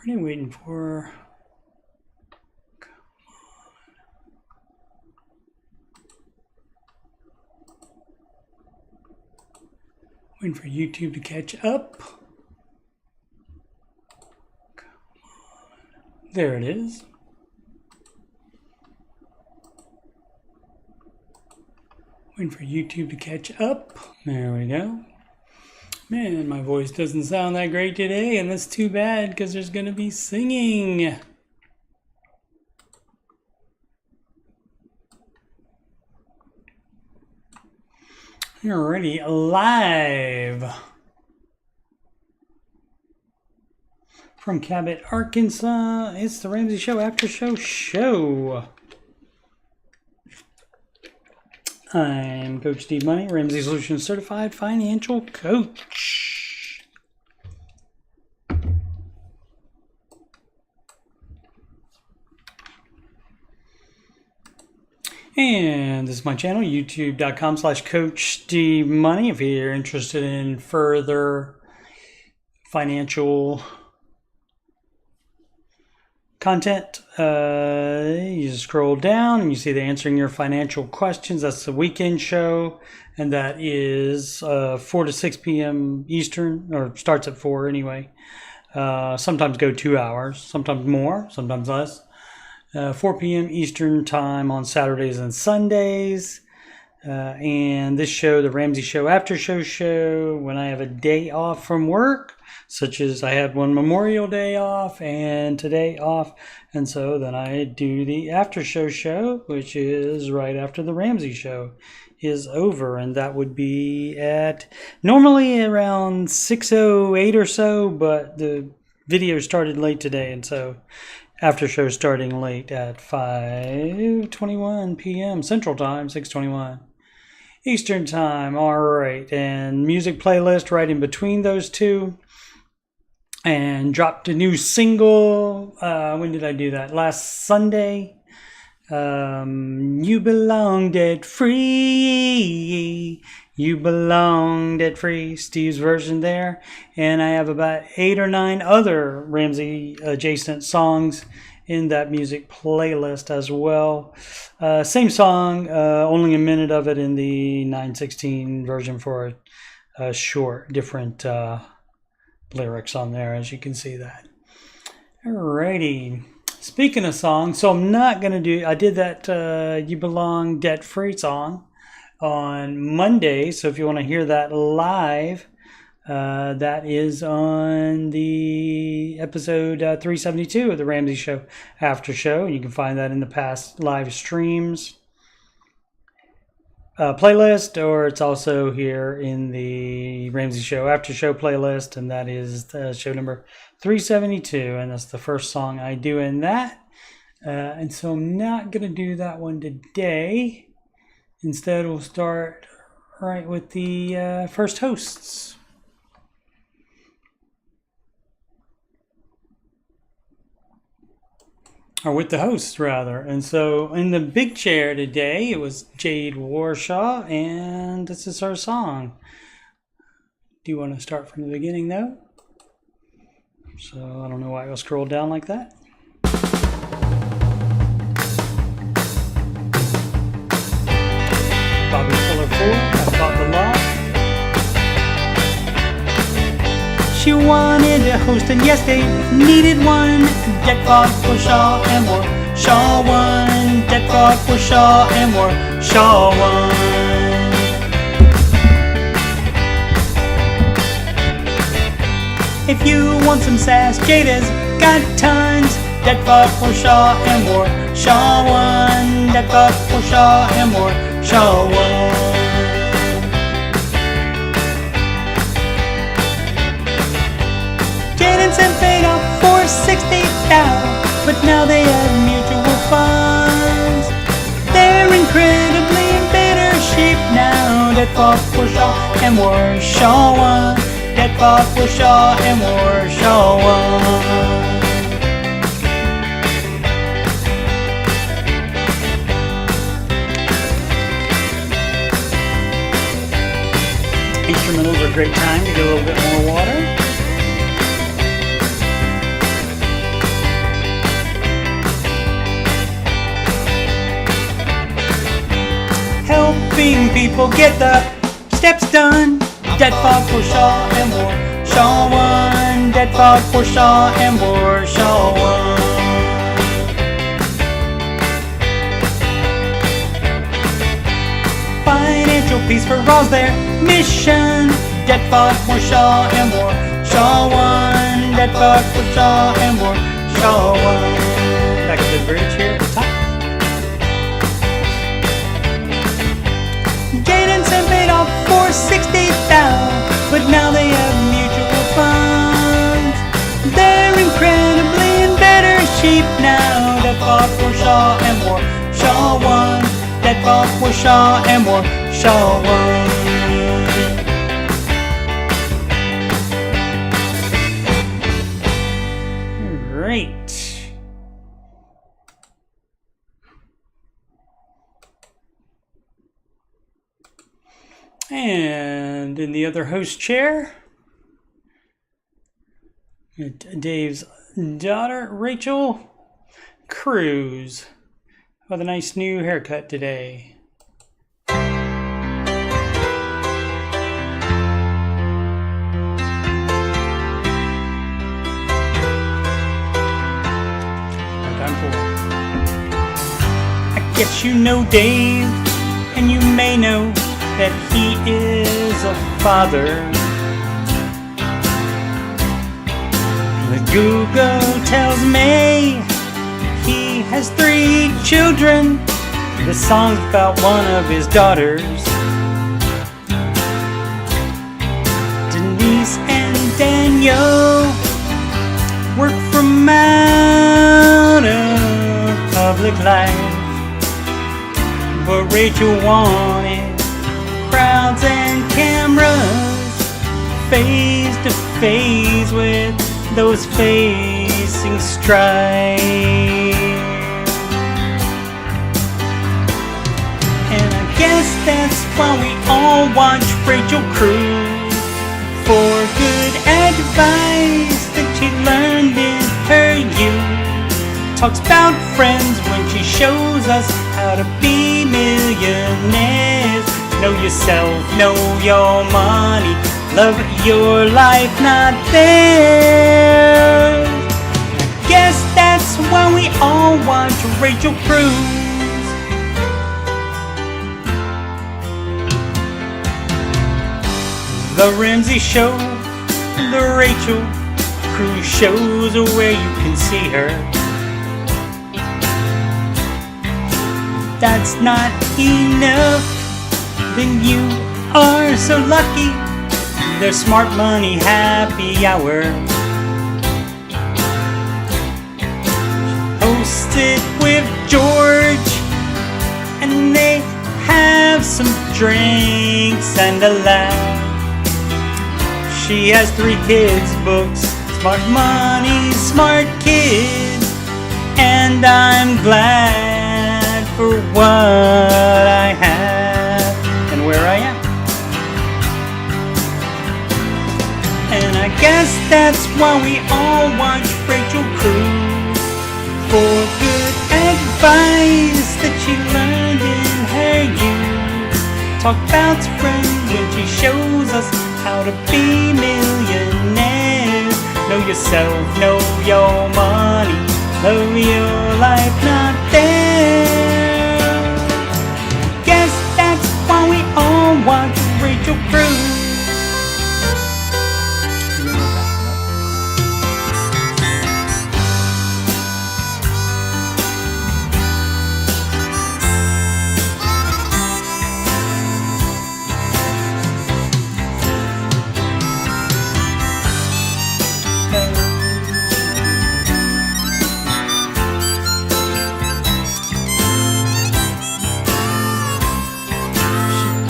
Already waiting for. Waiting for YouTube to catch up. There it is. Waiting for YouTube to catch up. There we go. Man, my voice doesn't sound that great today, and that's too bad because there's going to be singing. You're already live from Cabot, Arkansas. It's the Ramsey Show Aftershow show. I'm Coach Steve Money, Ramsey Solutions Certified Financial Coach. And this is my channel, youtube.com/coachstevemoney. If you're interested in further financial content, you just scroll down and you see the Answering Your Financial Questions. That's the weekend show, and that is 4 to 6 p.m. Eastern, or starts at 4 anyway. Sometimes go 2 hours, sometimes more, sometimes less. 4 p.m. Eastern time on Saturdays and Sundays. And this show, the Ramsey Show Aftershow show, when I have a day off from work, such as I had one Memorial Day off and today off, and so then I do the Aftershow show, which is right after the Ramsey show is over, and that would be at normally around 6:08 or so, but the video started late today, and so Aftershow starting late at 5:21 p.m. Central Time, 6:21 Eastern Time. All right, and music playlist right in between those two. And dropped a new single. When did I do that? Last Sunday. You belong debt free. You belong debt free. Steve's version there. And I have about 8 or 9 other Ramsey adjacent songs in that music playlist as well. Same song, only a minute of it in the 9/16 version for a short, different lyrics on there, as you can see that. Alrighty. Speaking of songs, so I'm not going to do, I did that You Belong Debt Free song on Monday. So if you want to hear that live, that is on the episode 372 of the Ramsey Show After Show. You can find that in the past live streams playlist, or it's also here in the Ramsey Show After Show playlist, and that is show number 372, and that's the first song I do in that. And so I'm not going to do that one today. Instead, we'll start right with the first hosts. Or with the hosts, rather. And so in the big chair today, it was Jade Warshaw, and this is her song. Do you want to start from the beginning, though? So I don't know why I'll scroll down like that. Bobby Fuller 4, I Fought the Law. She wanted a host, and yes, they needed one. Debt fought for Shaw and more. Shaw won. Debt fought for Shaw and more. Shaw won. If you want some sass, Jada's got tons. Debt fought for Shaw and more. Shaw won. Debt fought for Shaw and more. Shaw won. And paid off for $60,000, but now they have mutual funds. They're incredibly in better shape now. Debt fought for Shaw and more. Shaw won. Debt fought for Shaw and more. Shaw won. Instrumentals are a great time to get a little bit more water. people get the steps done. Dead fog for Shaw and War. Shaw won. Dead fog for Shaw and War. Shaw won. Financial peace for all's their mission. Dead fog for Shaw and War. Shaw won. Dead fog for Shaw and War. Shaw won. Back to the bridge here at the top. Cadence and paid off for $60,000, but now they have mutual funds. They're incredibly in better shape now. Dead fog for Shaw and War. Shaw won. Dead fog for Shaw and War. Shaw won. Great. And in the other host chair, Dave's daughter, Rachel Cruz, with a nice new haircut today. I guess you know Dave, and you may know that he is a father. The Google tells me he has 3 children. The song's about one of his daughters. Denise and Daniel work from out of public life, but Rachel wanted crowds and cameras, face to face with those facing strife. And I guess that's why we all watch Rachel Cruz, for good advice that she learned in her youth. Talks about friends when she shows us how to be millionaires. Know yourself, know your money, love your life, not theirs. I guess that's why we all watch Rachel Cruz. The Ramsey Show, the Rachel Cruz shows are where you can see her. That's not enough, then you are so lucky. There's Smart Money Happy Hour, hosted with George, and they have some drinks and a laugh. She has 3 kids' books, Smart Money, Smart Kids, and I'm glad for what I have and where I am. And I guess that's why we all watch Rachel Cruz, for good advice that she learned in her youth. Talk about friends when she shows us how to be millionaires. Know yourself, know your money, love your life, not theirs. Guess that's why we all watch Rachel Cruz.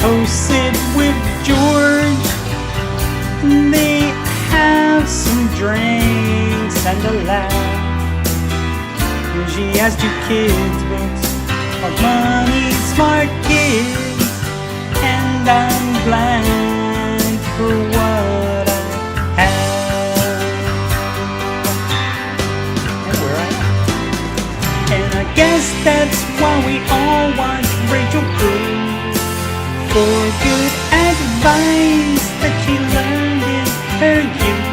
Hosted with George, and they have some drinks and a laugh. She has 2 kids' books, Smart Money, Smart Kids, and I'm glad for what I have and where I am. And I guess that's why we all watch Rachel Cruz, for good advice that she learned in her youth.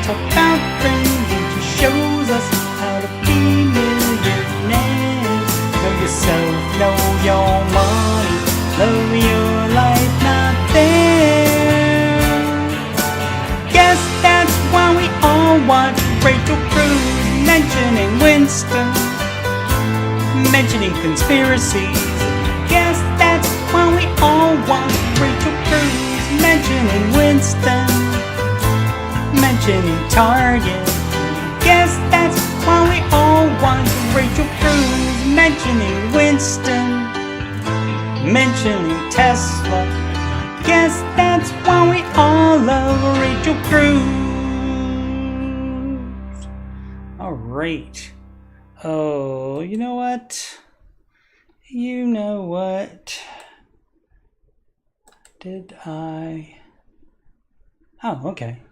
Talk about friends and she shows us how to be millionaires. Know yourself, know your money, love your life, not there. Guess that's why we all watch Rachel Cruz mentioning Winston, mentioning conspiracies. Guess that's why we all watch Rachel Cruz mentioning Winston, mentioning Target. Guess that's why we all watch Rachel Cruz mentioning Winston, mentioning Tesla. Guess that's why we all love Rachel Cruz. All right. Oh, you know what? You know what? Did I? Oh, okay.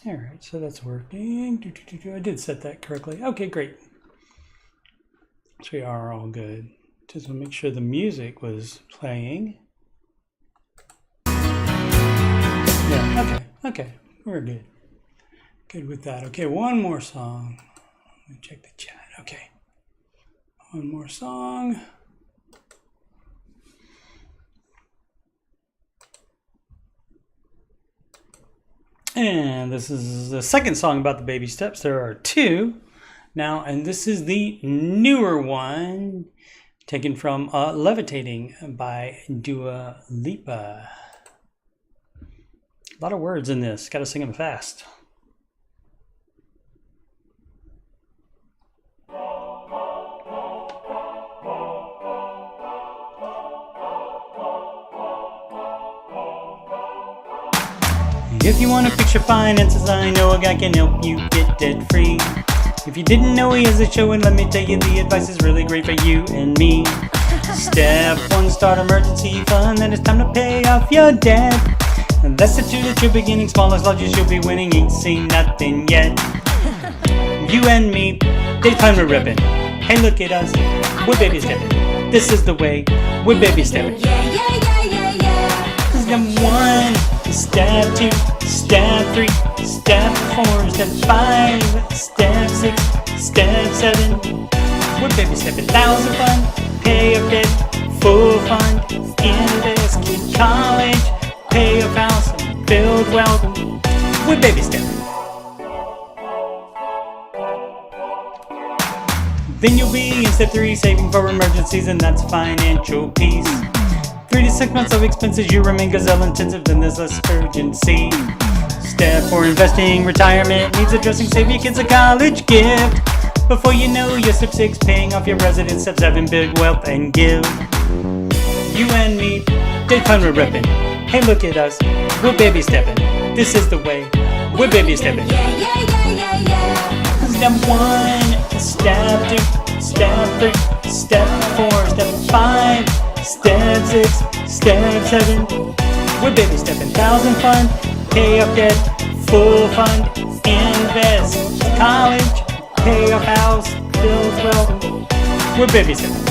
All right, so that's working. I did set that correctly. Okay, great. So we are all good. Just want to make sure the music was playing. Yeah, okay, we're good. Good with that. Okay, one more song. Let me check the chat. Okay, one more song. And this is the second song about the baby steps. There are two now, and this is the newer one, taken from Levitating by Dua Lipa. A lot of words in this. Got to sing them fast. If you want to fix your finances, I know a guy can help you get debt free. If you didn't know he has a show, and let me tell you, the advice is really great for you and me. Step 1, start emergency fund, then it's time to pay off your debt. And that's the 2 that you're beginning, small as largest, you'll be winning, ain't seen nothing yet. You and me, daytime we're ripping. Hey, look at us, we're baby stepping. This is the way, we're baby stepping. Step 1, step 2, step 3, step 4, step 5, step 6, step 7. We're baby stepping. 1,000 fund, pay off debt, full fund, invest, keep college, pay off house, build wealth. We're baby stepping. Then you'll be in step 3, saving for emergencies, and that's financial peace. 3 to 6 months of expenses, you remain gazelle intensive, then there's less urgency. Step 4, investing, retirement needs addressing, save your kids a college gift. Before you know, you're step 6, paying off your residence, step 7, build wealth and give. You and me, day fund we're ripping. Hey, look at us, we're baby stepping. This is the way, we're baby stepping. Step 1, step 2, step 3, step 4, step 5, step 6, step 7. We're baby stepping. 1,000 fund, pay off debt, full fund, invest, college, pay off house, build wealth. We're baby stepping.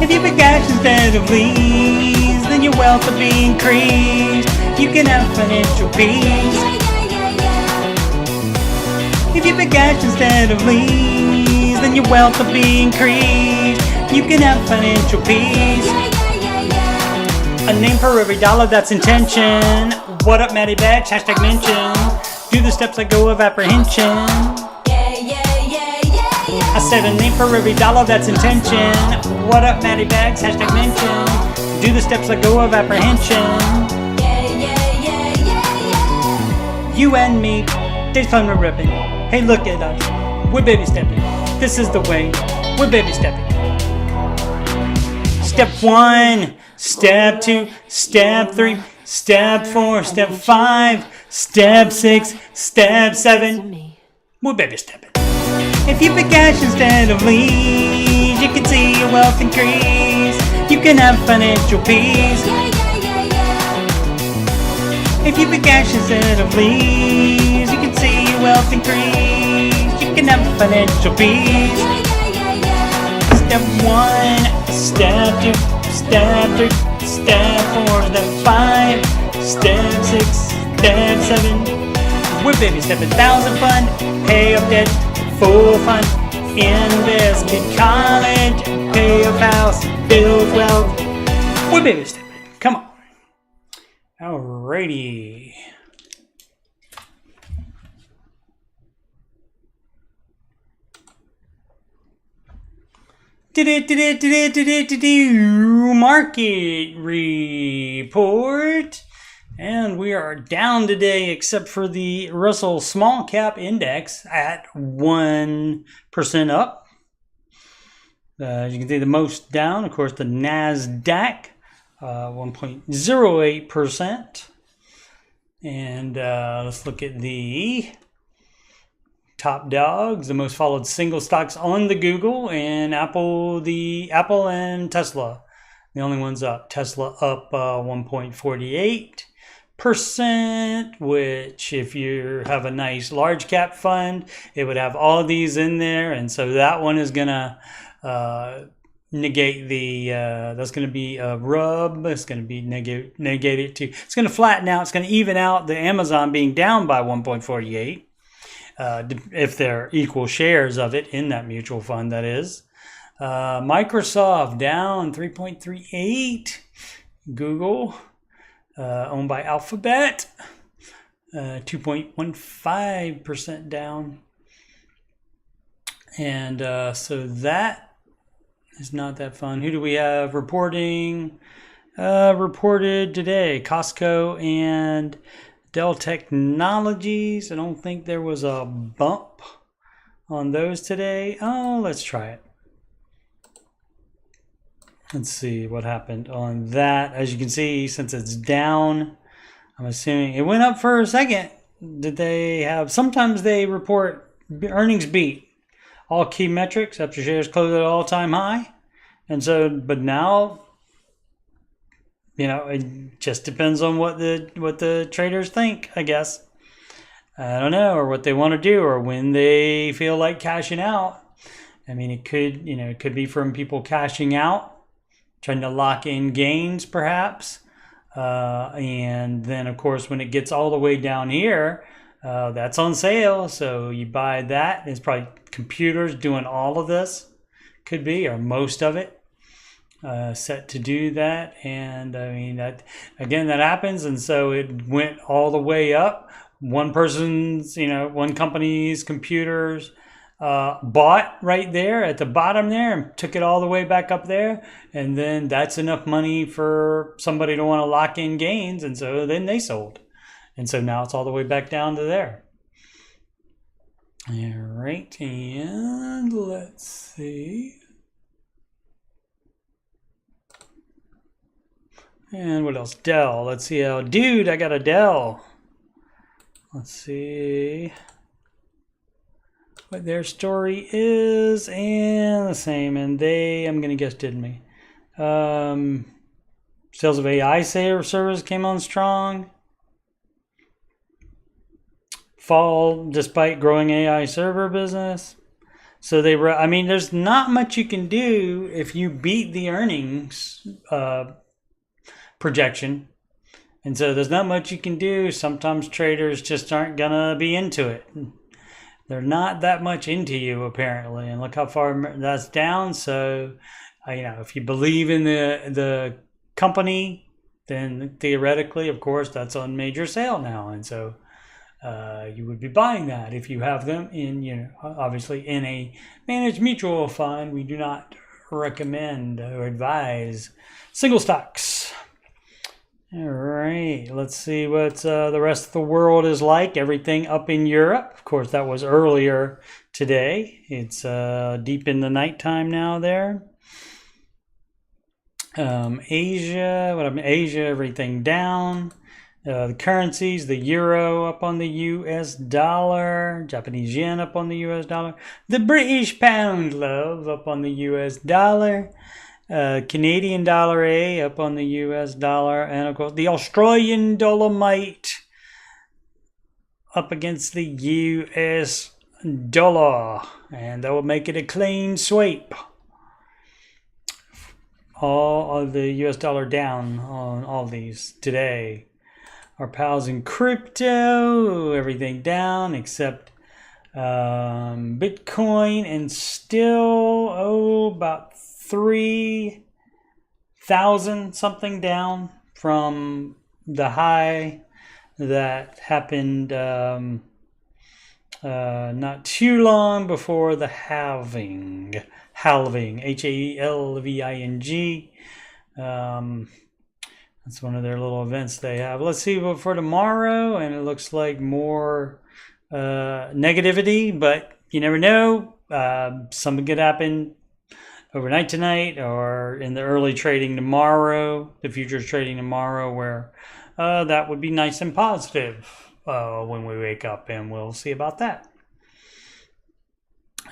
If you pay cash instead of lease, then your wealth will be increased. You can have financial peace. If you pay cash instead of lease, then your wealth will be increased. You can have financial peace. A name for every dollar, that's intention. What up, Maddie Batch? Hashtag mention. Do the steps let go of apprehension. I said a name for every dollar, that's intention. What up, Maddie Bags? Hashtag mention. Do the steps let go of apprehension. You and me, days fun we're ripping. Hey, look at us, we're baby stepping. This is the way, we're baby stepping. Step 1, step 2, step 3, step 4, step 5, step 6, step 7. We're baby stepping. If you pay cash instead of lease, you can see your wealth increase. You can have financial peace. If you pay cash instead of lease, you can see your wealth increase. You can have financial peace. Step 1, step 2, step 3, step 4, step 5, step 6, step 7. We're baby step 1,000 fund, pay off debt, full fund, invest in college, pay off house, build wealth. We're baby stepping. Come on. Alrighty. Market report. And we are down today except for the Russell Small Cap Index at 1% up. As you can see, the most down, of course, the NASDAQ, 1.08%. And let's look at the top dogs, the most followed single stocks on the Google, and Apple and Tesla, the only ones up. Tesla up 1.48%, which if you have a nice large cap fund, it would have all of these in there, and so that one is gonna negate the that's going to be a rub. It's going to be negated too. It's going to flatten out. It's going to even out the Amazon being down by 1.48 if they're equal shares of it in that mutual fund, that is. Microsoft down 3.38. Google owned by Alphabet 2.15% down. And so that is not that fun. Who do we have reporting? Reported today, Costco and Dell Technologies. I don't think there was a bump on those today. Oh, let's try it. Let's see what happened on that. As you can see, since it's down, I'm assuming it went up for a second. Did they have, sometimes they report earnings beat all key metrics after shares close at all-time high. And so, but now, you know, it just depends on what the traders think, I guess. I don't know, or what they want to do, or when they feel like cashing out. I mean, it could be from people cashing out, trying to lock in gains, perhaps. And then, of course, when it gets all the way down here, that's on sale. So you buy that. It's probably computers doing all of this, could be, or most of it. Set to do that, and I mean that again, that happens, and so it went all the way up. One company's computers bought right there at the bottom there and took it all the way back up there, and then that's enough money for somebody to want to lock in gains, and so then they sold, and so now it's all the way back down to there. All right, and let's see. And what else? Dell. Let's see how... Dude, I got a Dell. Let's see what their story is. And the same. And they, I'm going to guess, didn't we? Sales of AI servers came on strong. Fall despite growing AI server business. So they were... I mean, there's not much you can do if you beat the earnings projection, and so there's not much you can do. Sometimes traders just aren't gonna be into it. They're not that much into you, apparently, and look how far that's down. So if you believe in the company, then theoretically, of course, that's on major sale now, and so you would be buying that if you have them in, obviously in a managed mutual fund. We do not recommend or advise single stocks. All right, let's see what the rest of the world is like. Everything up in Europe. Of course, that was earlier today. It's deep in the nighttime now there. Asia, Asia, everything down. The currencies, the euro up on the US dollar, Japanese yen up on the US dollar, the British pound, love, up on the US dollar. Canadian dollar A up on the US dollar, and of course the Australian dolomite up against the US dollar, and that will make it a clean sweep. all of the US dollar down on all these today. Our pals in crypto, everything down except Bitcoin, and still about 3,000 something down from the high that happened not too long before the halving, halving. That's one of their little events they have. Let's see what for tomorrow, and it looks like more negativity, but you never know. Something could happen overnight tonight or in the early trading tomorrow, the futures trading tomorrow, where that would be nice and positive when we wake up, and we'll see about that.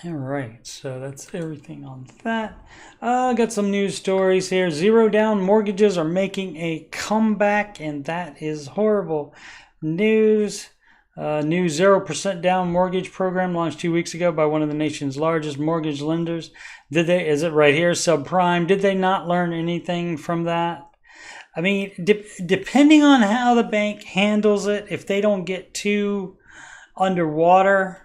All right, so that's everything on that. Got some news stories here. Zero down mortgages are making a comeback, and that is horrible news. New 0% down mortgage program launched 2 weeks ago by one of the nation's largest mortgage lenders. Is it right here, subprime? Did they not learn anything from that? I mean, depending on how the bank handles it, if they don't get too underwater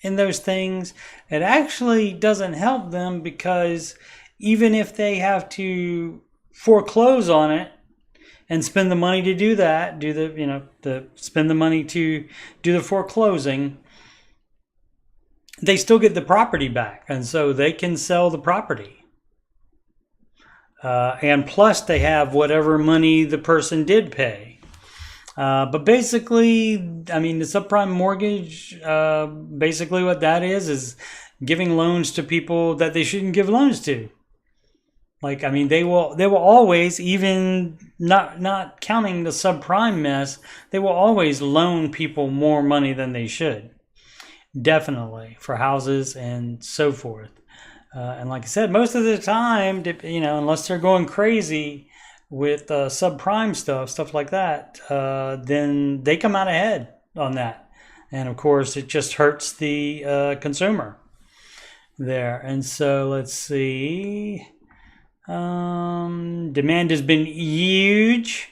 in those things, it actually doesn't help them, because even if they have to foreclose on it and spend the money to do that, spend the money to do the foreclosing, they still get the property back, and so they can sell the property. And plus they have whatever money the person did pay. But basically, I mean, the subprime mortgage, basically what that is giving loans to people that they shouldn't give loans to. Like, I mean, they will always, even not counting the subprime mess, they will always loan people more money than they should. Definitely, for houses and so forth. And like I said, most of the time, unless they're going crazy with subprime stuff like that, then they come out ahead on that. And of course, it just hurts the consumer there. And so let's see. Demand has been huge,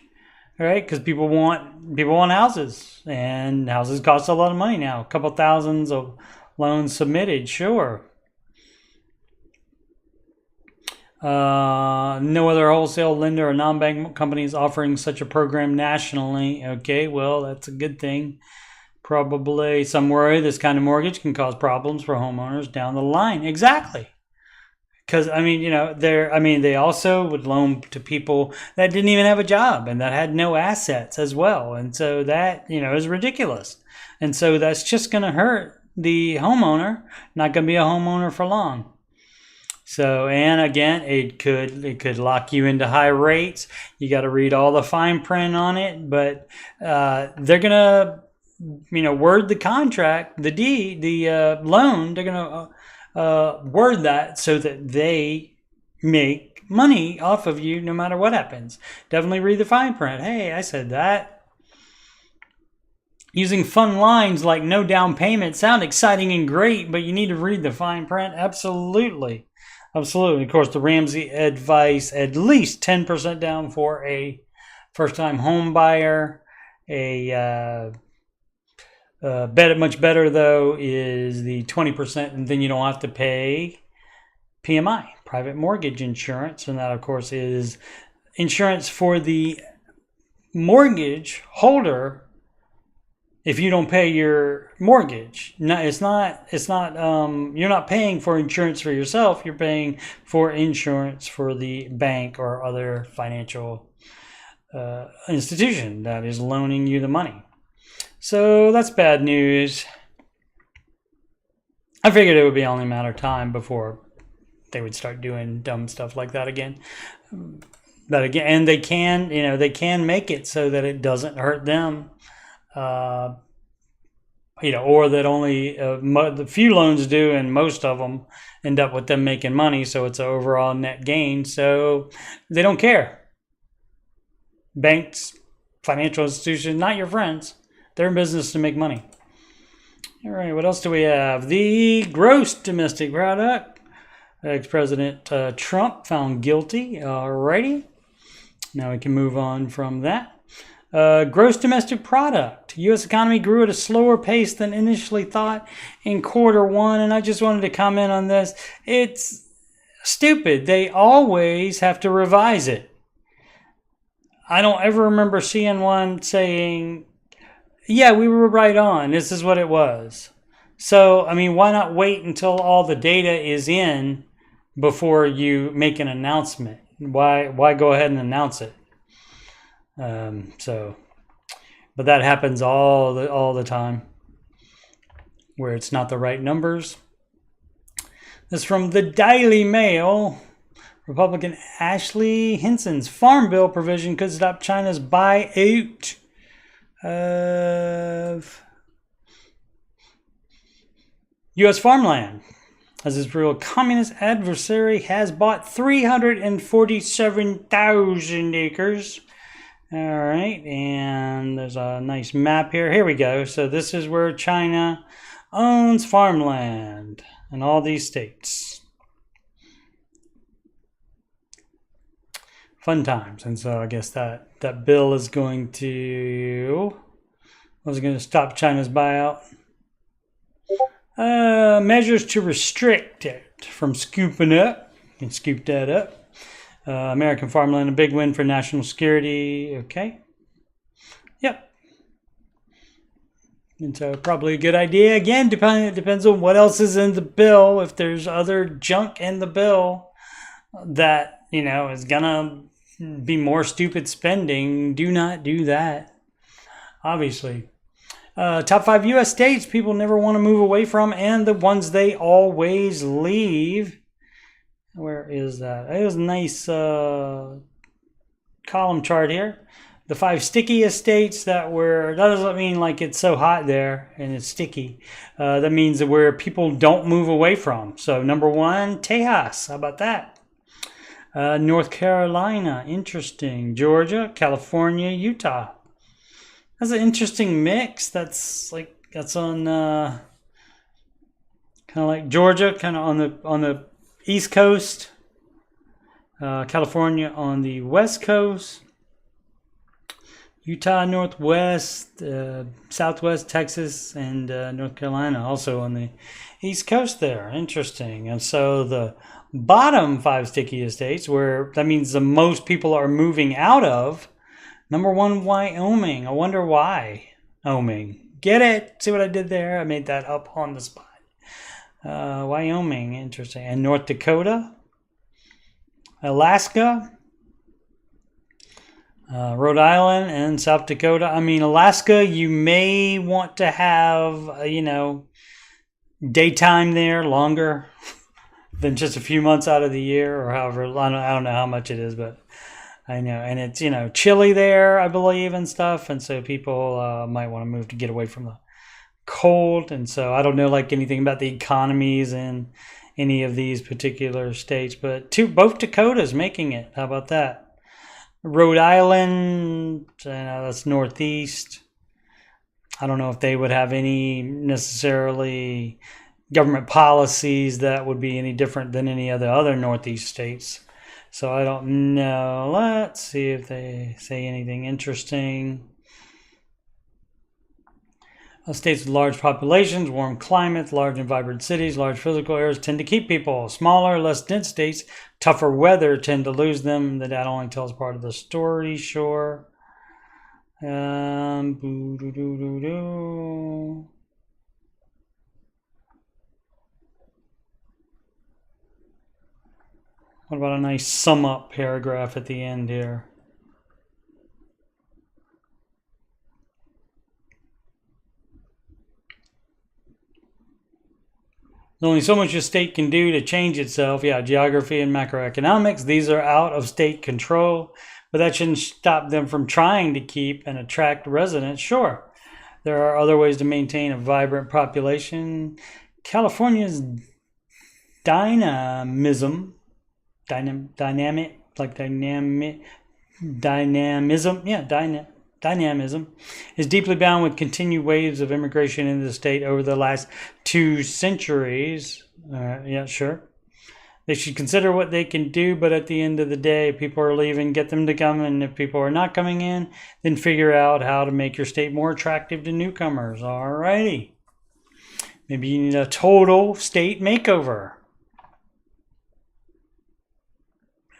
right? Because people want houses, and houses cost a lot of money now. A couple thousands of loans submitted, sure. No other wholesale lender or non-bank company is offering such a program nationally. Okay, well, that's a good thing. Probably some worry this kind of mortgage can cause problems for homeowners down the line. Exactly. Because, I mean, they also would loan to people that didn't even have a job and that had no assets as well. And so that, is ridiculous. And so that's just going to hurt the homeowner, not going to be a homeowner for long. So, and again, it could lock you into high rates. You got to read all the fine print on it, but they're going to, word the contract, the deed, the loan. They're going to word that so that they make money off of you no matter what happens. Definitely read the fine print. Hey, I said that. Using fun lines like no down payment sound exciting and great, but you need to read the fine print. Absolutely. Absolutely. Of course, the Ramsey advice, at least 10% down for a first-time home buyer. Much better, though, is the 20%, and then you don't have to pay PMI, private mortgage insurance. And that, of course, is insurance for the mortgage holder if you don't pay your mortgage. No, it's not. You're not paying for insurance for yourself. You're paying for insurance for the bank or other financial institution that is loaning you the money. So that's bad news. I figured it would be only a matter of time before they would start doing dumb stuff like that again. But again, and they can make it so that it doesn't hurt them. Or that only the few loans do, and most of them end up with them making money, so it's an overall net gain. So they don't care. Banks, financial institutions, not your friends. They're in business to make money. All right, what else do we have? The gross domestic product Ex-President Trump found guilty. Alrighty. Now we can move on from that. Gross domestic product. U.S. economy grew at a slower pace than initially thought in Q1. And I just wanted to comment on this. It's stupid. They always have to revise it. I don't ever remember seeing one saying, yeah, we were right on. This is what it was. So, I mean, why not wait until all the data is in before you make an announcement? Why go ahead and announce it? But that happens all the time where it's not the right numbers. This is from the Daily Mail. Republican Ashley Hinson's farm bill provision could stop China's buyout of U.S. farmland, as its real communist adversary has bought 347,000 acres. All right, and there's a nice map here. Here we go. So this is where China owns farmland in all these states. Fun times. And so I guess that bill is going to... Was it going to stop China's buyout? Measures to restrict it from scooping up. You can scoop that up. American farmland, a big win for national security. Okay. Yep. And so probably a good idea. Again, it depends on what else is in the bill. If there's other junk in the bill that, is going to be more stupid spending, do not do that. Obviously. Top 5 U.S. states people never want to move away from, and the ones they always leave. Where is that? It was a nice column chart here. The 5 stickiest states that doesn't mean like it's so hot there and it's sticky. That means that where people don't move away from. So number 1, Tejas. How about that? North Carolina, interesting. Georgia, California, Utah. That's an interesting mix. That's on kind of like Georgia, kind of on the East Coast, California on the West Coast, Utah Northwest, Southwest Texas, and North Carolina also on the East Coast there. Interesting. And so the bottom 5 stickiest states, where that means the most people are moving out of. Number 1, Wyoming. I wonder why. Wyoming. Get it? See what I did there? I made that up on the spot. Wyoming. Interesting. And North Dakota. Alaska. Rhode Island and South Dakota. I mean, Alaska, you may want to have, daytime there longer than just a few months out of the year, or however. I don't know how much it is, but I know. And it's, chilly there, I believe, and stuff. And so people might want to move to get away from the cold. And so I don't know anything about the economies in any of these particular states, but both Dakotas making it. How about that? Rhode Island, that's northeast. I don't know if they would have any necessarily government policies that would be any different than any of the other northeast states. So I don't know. Let's see if they say anything interesting. States with large populations, warm climates, large and vibrant cities, large physical areas tend to keep people. Smaller, less dense states, tougher weather tend to lose them. The data only tells part of the story, sure. What about a nice sum up paragraph at the end here? There's only so much a state can do to change itself. Yeah, geography and macroeconomics, these are out of state control, but that shouldn't stop them from trying to keep and attract residents. Sure, there are other ways to maintain a vibrant population. California's dynamism is deeply bound with continued waves of immigration into the state over the last 2 centuries. Yeah, sure. They should consider what they can do, but at the end of the day, if people are leaving, get them to come, and if people are not coming in, then figure out how to make your state more attractive to newcomers. All righty. Maybe you need a total state makeover.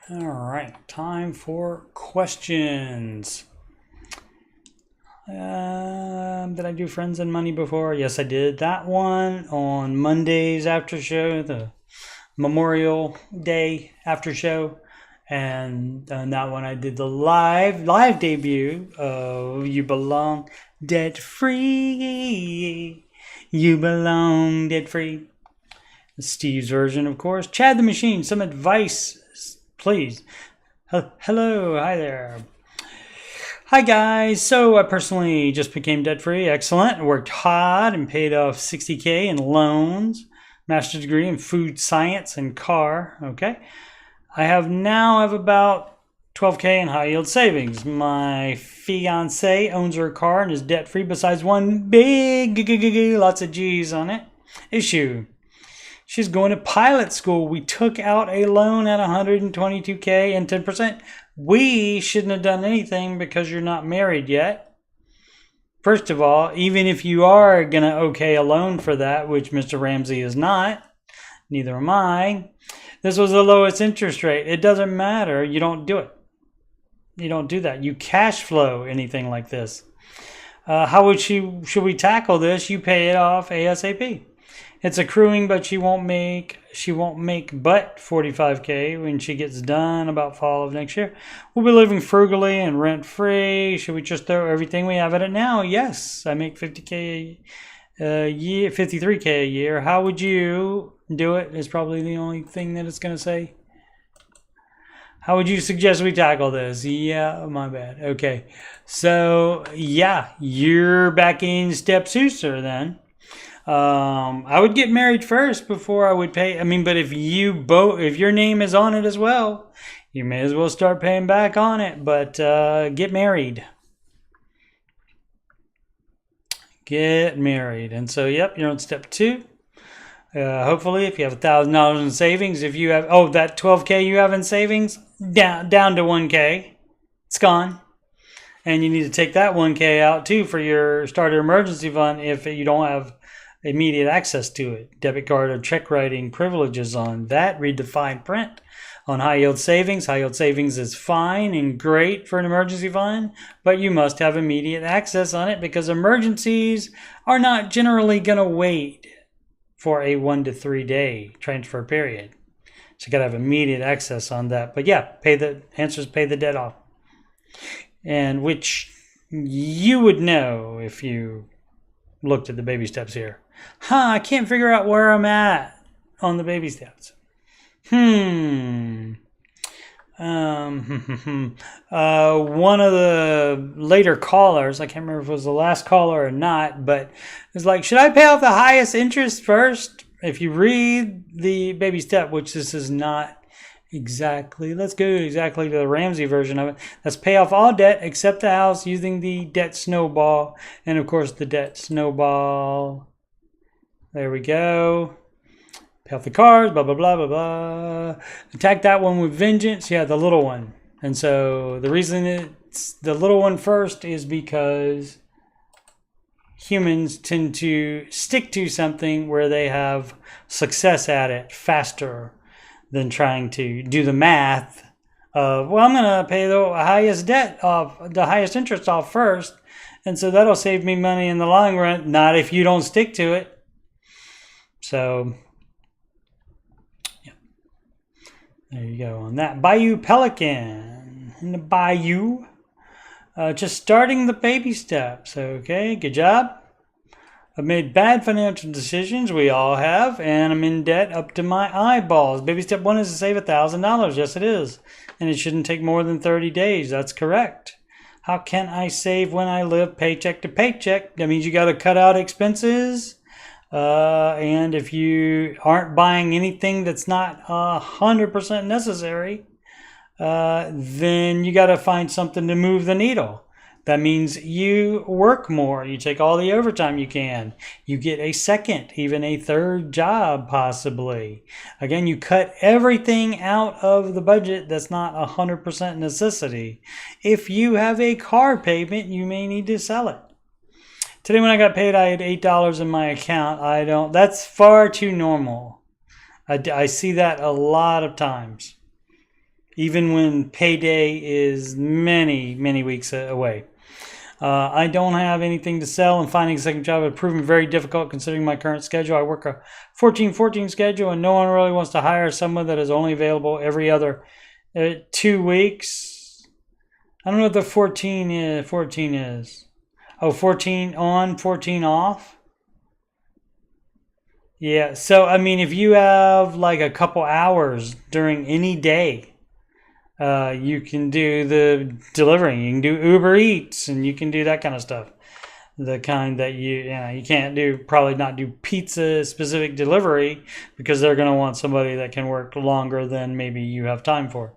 All right, time for questions. Did I do Friends and Money before? Yes, I did that one on Monday's after show, the Memorial Day after show, and on that one I did the live debut of You Belong Debt Free. You belong debt free. Steve's version, of course. Chad the Machine, some advice, please. Hello, hi there. Hi guys, so I personally just became debt free. Excellent. Worked hard and paid off $60K in loans. Master's degree in food science and car. Okay. I now have about $12K in high yield savings. My fiance owns her car and is debt free besides one big, lots of G's on it, issue. She's going to pilot school. We took out a loan at $122K and 10%. We shouldn't have done anything because you're not married yet. First of all, even if you are going to okay a loan for that, which Mr. Ramsey is not, neither am I, this was the lowest interest rate. It doesn't matter. You don't do it. You don't do that. You cash flow anything like this. Should we tackle this? You pay it off ASAP. It's accruing, but she won't make but $45K when she gets done about fall of next year. We'll be living frugally and rent free. Should we just throw everything we have at it now? Yes, I make $50K a year, $53K a year. How would you do it? Is probably the only thing that it's going to say. How would you suggest we tackle this? Yeah, my bad. Okay, so yeah, you're back in step sooner then. I would get married first before I would pay. I mean, but if your name is on it as well, you may as well start paying back on it. But get married. Get married. And so, yep, you're on step 2. Hopefully, if you have $1,000 in savings, if you have that $12K you have in savings, down to $1K, it's gone. And you need to take that $1K out too for your starter emergency fund if you don't have immediate access to it. Debit card or check writing privileges on that. Read the fine print on high yield savings. High yield savings is fine and great for an emergency fund, but you must have immediate access on it because emergencies are not generally going to wait for a 1 to 3 day transfer period. So you got to have immediate access on that. But yeah, pay the debt off. And which you would know if you looked at the baby steps here. I can't figure out where I'm at on the baby steps. One of the later callers, I can't remember if it was the last caller or not, but it's like, should I pay off the highest interest first? If you read the baby step, which this is not exactly, let's go exactly to the Ramsey version of it. Let's pay off all debt except the house using the debt snowball. And of course the debt snowball. There we go. Pay off the cars, blah, blah, blah, blah, blah. Attack that one with vengeance. Yeah, the little one. And so the reason it's the little one first is because humans tend to stick to something where they have success at it faster than trying to do the math of, well, I'm going to pay the highest debt off, the highest interest off first. And so that'll save me money in the long run. Not if you don't stick to it. So, yeah. There you go on that. Bayou Pelican in the Bayou. Just starting the baby steps. Okay, good job. I've made bad financial decisions. We all have. And I'm in debt up to my eyeballs. Baby step 1 is to save $1,000. Yes, it is. And it shouldn't take more than 30 days. That's correct. How can I save when I live paycheck to paycheck? That means you got to cut out expenses. And if you aren't buying anything that's not 100% necessary, then you got to find something to move the needle. That means you work more. You take all the overtime you can. You get a second, even a third job, possibly. Again, you cut everything out of the budget that's not 100% necessity. If you have a car payment, you may need to sell it. Today when I got paid, I had $8 in my account. That's far too normal. I see that a lot of times. Even when payday is many, many weeks away. I don't have anything to sell, and finding a second job has proven very difficult considering my current schedule. I work a 14-14 schedule, and no one really wants to hire someone that is only available every other 2 weeks. I don't know what the 14 is. Oh, 14 on, 14 off? Yeah, so, I mean, if you have like a couple hours during any day, you can do the delivering. You can do Uber Eats, and you can do that kind of stuff. The kind that you can't do, probably not do pizza specific delivery, because they're going to want somebody that can work longer than maybe you have time for.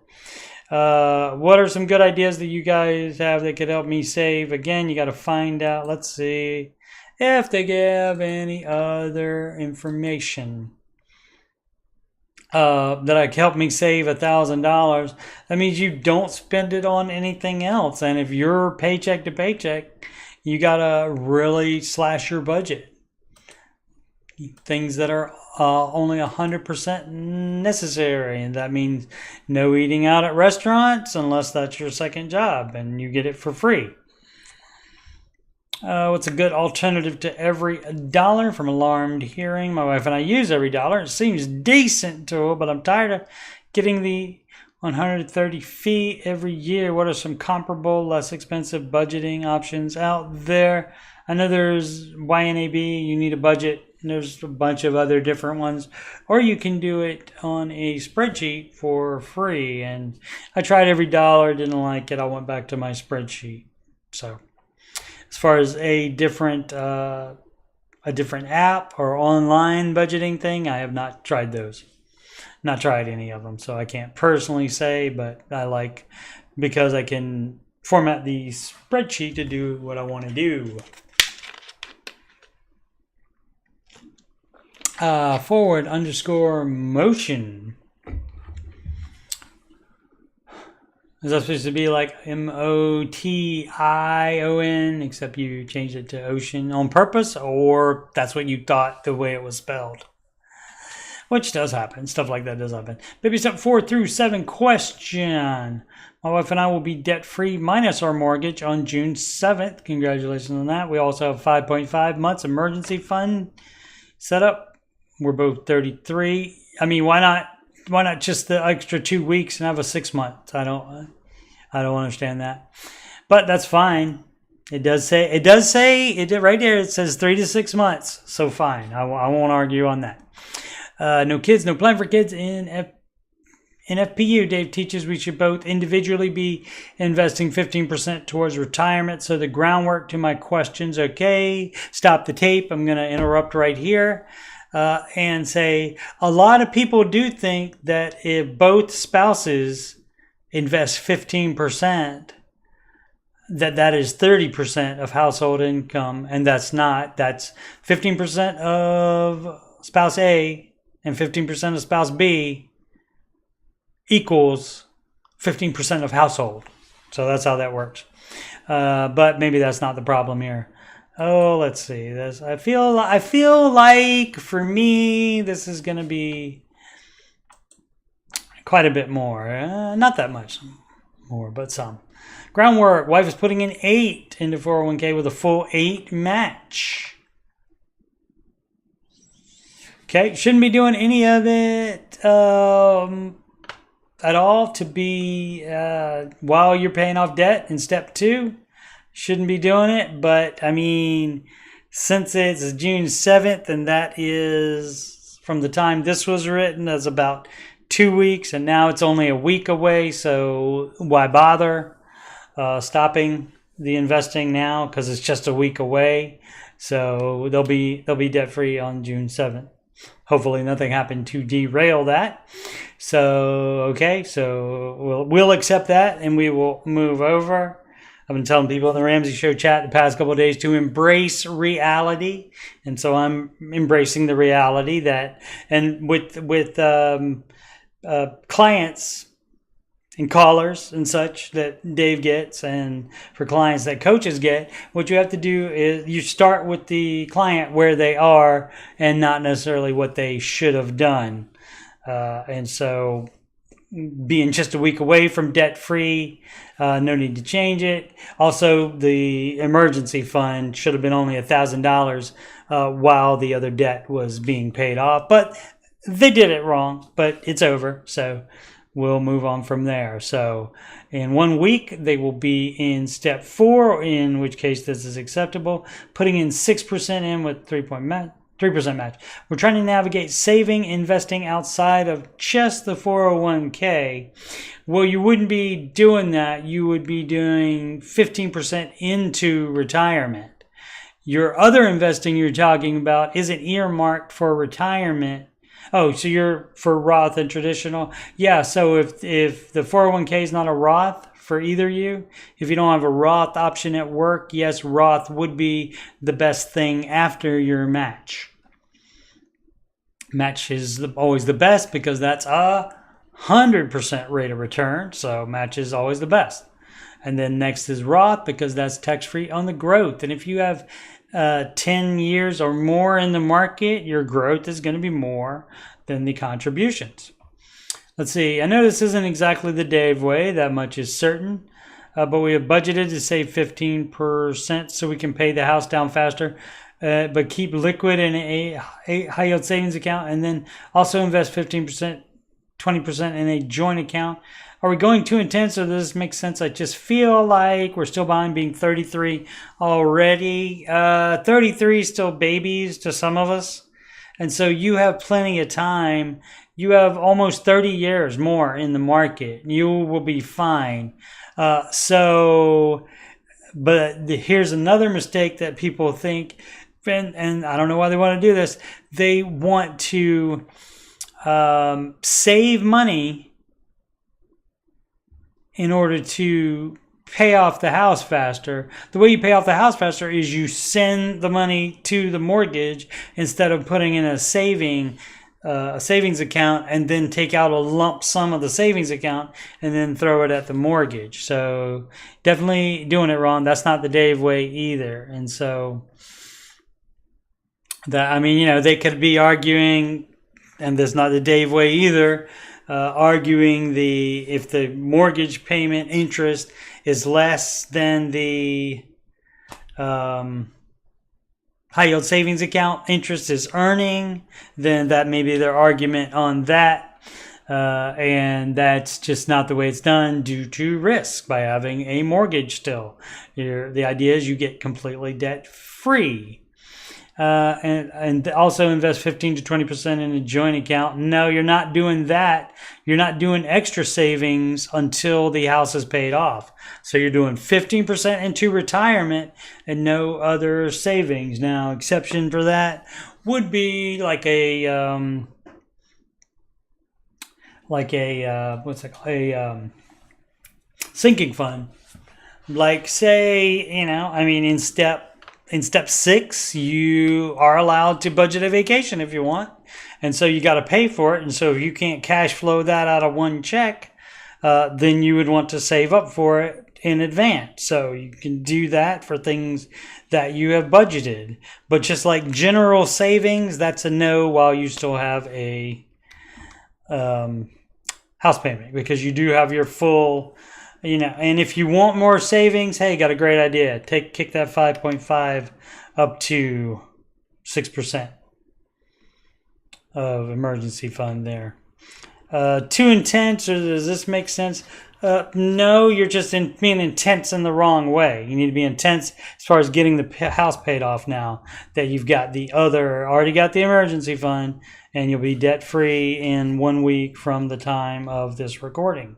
What are some good ideas that you guys have that could help me save? Again, you got to find out. Let's see if they give any other information. That help me save $1,000. That means you don't spend it on anything else. And if you're paycheck to paycheck, you gotta really slash your budget. Things that are only 100% necessary, and that means no eating out at restaurants unless that's your second job and you get it for free. What's a good alternative to every dollar? From Alarmed Hearing. My wife and I use every dollar. It seems decent to her, but I'm tired of getting the 130 feet every year. What are some comparable, less expensive budgeting options out there? I know there's YNAB, you need a budget. There's a bunch of other different ones. Or you can do it on a spreadsheet for free. And I tried every dollar, didn't like it. I went back to my spreadsheet. So as far as a different app or online budgeting thing, I have not tried those. Not tried any of them, so I can't personally say, but I like, because I can format the spreadsheet to do what I want to do. Forward_motion. Is that supposed to be like MOTION, except you changed it to ocean on purpose, or that's what you thought the way it was spelled? Which does happen. Stuff like that does happen. Baby step 4 through 7 question. My wife and I will be debt-free minus our mortgage on June 7th. Congratulations on that. We also have 5.5 months emergency fund set up. We're both 33. I mean, why not just the extra 2 weeks and have a 6 month? I don't understand that, but that's fine. It does say right there. It says 3 to 6 months. So fine. I won't argue on that. No kids, no plan for kids in FPU. Dave teaches we should both individually be investing 15% towards retirement. So the groundwork to my questions. Okay, stop the tape. I'm going to interrupt right here. And say a lot of people do think that if both spouses invest 15%, that is 30% of household income, and that's not. That's 15% of spouse A and 15% of spouse B equals 15% of household. So that's how that works. But maybe that's not the problem here. Oh, let's see. I feel like for me, this is going to be quite a bit more. Not that much more, but some. Groundwork. Wife is putting in 8 into 401k with a full 8 match. Okay, shouldn't be doing any of it at all to be while you're paying off debt in step 2. Shouldn't be doing it, but I mean, since it's June 7th, and that is from the time this was written, that's about 2 weeks, and now it's only a week away, so why bother stopping the investing now, because it's just a week away. So they'll be debt free on June 7th. Hopefully nothing happened to derail that. So okay, so we'll accept that, and we will move over. I've been telling people in the Ramsey Show chat the past couple of days to embrace reality, and so I'm embracing the reality that, and with clients and callers and such that Dave gets, and for clients that coaches get, what you have to do is you start with the client where they are and not necessarily what they should have done. And so being just a week away from debt free, no need to change it. Also, the emergency fund should have been only $1,000 while the other debt was being paid off, but they did it wrong, but it's over. So we'll move on from there. So in 1 week, they will be in step 4, in which case this is acceptable, putting in 6% in with 3% match. We're trying to navigate saving, investing outside of just the 401k. Well, you wouldn't be doing that. You would be doing 15% into retirement. Your other investing you're talking about isn't earmarked for retirement. Oh, so you're for Roth and traditional? Yeah, so if the 401k is not a Roth for either of you, if you don't have a Roth option at work, yes, Roth would be the best thing after your match. Match is always the best because that's a 100% rate of return, so match is always the best. And then next is Roth because that's tax-free on the growth. And if you have 10 years or more in the market, your growth is going to be more than the contributions. Let's see. I know this isn't exactly the Dave way. That much is certain. But we have budgeted to save 15% so we can pay the house down faster. But keep liquid in a high yield savings account, and then also invest 15%, 20% in a joint account. Are we going too intense, or does this make sense? I just feel like we're still behind, being 33 already. 33 is still babies to some of us. And so you have plenty of time. You have almost 30 years more in the market. You will be fine. But here's another mistake that people think, and I don't know why they want to do this. They want to save money in order to pay off the house faster. The way you pay off the house faster is you send the money to the mortgage instead of putting in a savings account and then take out a lump sum of the savings account and then throw it at the mortgage. So definitely doing it wrong. That's not the Dave way either. And so they could be arguing, and that's not the Dave way either, arguing if the mortgage payment interest is less than the high yield savings account interest is earning, then that may be their argument on that. And that's just not the way it's done due to risk by having a mortgage still. The idea is you get completely debt free. And also invest 15 to 20% in a joint account. No, you're not doing that. You're not doing extra savings until the house is paid off. So you're doing 15% into retirement and no other savings. Now, exception for that would be like a sinking fund. Like, say, in step 6, you are allowed to budget a vacation if you want. And so you got to pay for it. And so if you can't cash flow that out of one check, then you would want to save up for it in advance. So you can do that for things that you have budgeted. But just like general savings, that's a no while you still have a house payment, because you do have your full... and if you want more savings, hey, got a great idea. Kick that 5.5 up to 6% of emergency fund there. Too intense, or does this make sense? No, you're just being intense in the wrong way. You need to be intense as far as getting the house paid off now that you've got already got the emergency fund, and you'll be debt free in 1 week from the time of this recording.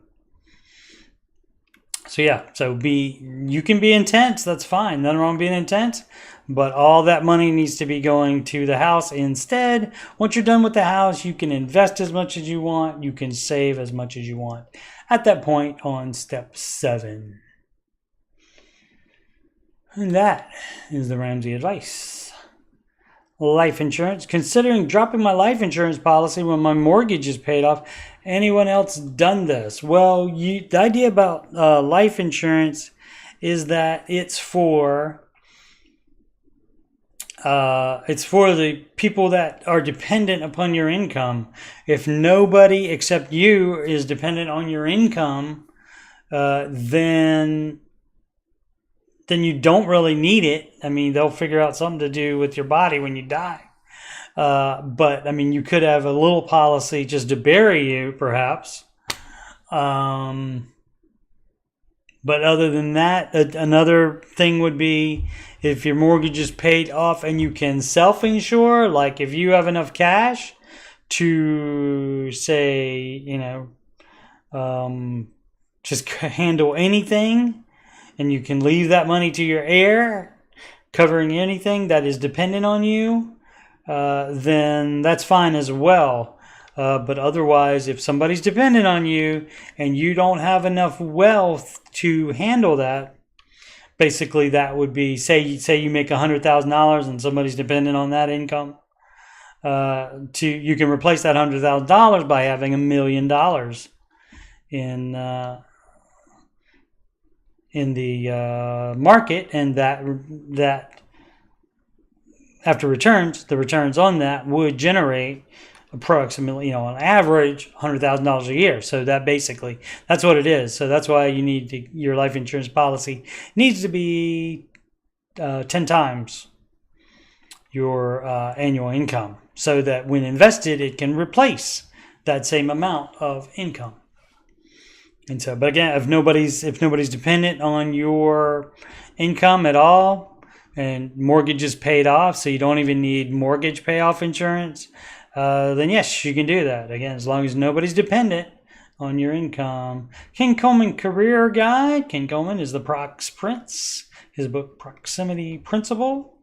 So yeah, you can be intense, that's fine, nothing wrong with being intense, but all that money needs to be going to the house instead. Once you're done with the house, you can invest as much as you want, you can save as much as you want at that point on step 7. And that is the Ramsey advice. Life insurance. Considering dropping my life insurance policy when my mortgage is paid off. Anyone else done this? Well, the idea about life insurance is that it's for the people that are dependent upon your income. If nobody except you is dependent on your income, then you don't really need it. I mean, they'll figure out something to do with your body when you die. But I mean, you could have a little policy just to bury you, perhaps. But other than that, another thing would be if your mortgage is paid off and you can self-insure, like if you have enough cash to say, just handle anything, and you can leave that money to your heir, covering anything that is dependent on you, then that's fine as well. But otherwise, if somebody's dependent on you and you don't have enough wealth to handle that, basically that would be, say you make $100,000 and somebody's dependent on that income, you can replace that $100,000 by having $1 million in the market, and that after returns, the returns on that would generate approximately, on average, $100,000 a year. So that's what it is. So that's why your life insurance policy needs to be 10 times your annual income, so that when invested, it can replace that same amount of income. And so, but again, if nobody's dependent on your income at all, and mortgage is paid off, so you don't even need mortgage payoff insurance, then yes, you can do that. Again, as long as nobody's dependent on your income. King Coleman Career Guide. King Coleman is the Prox Prince. His book, Proximity Principle,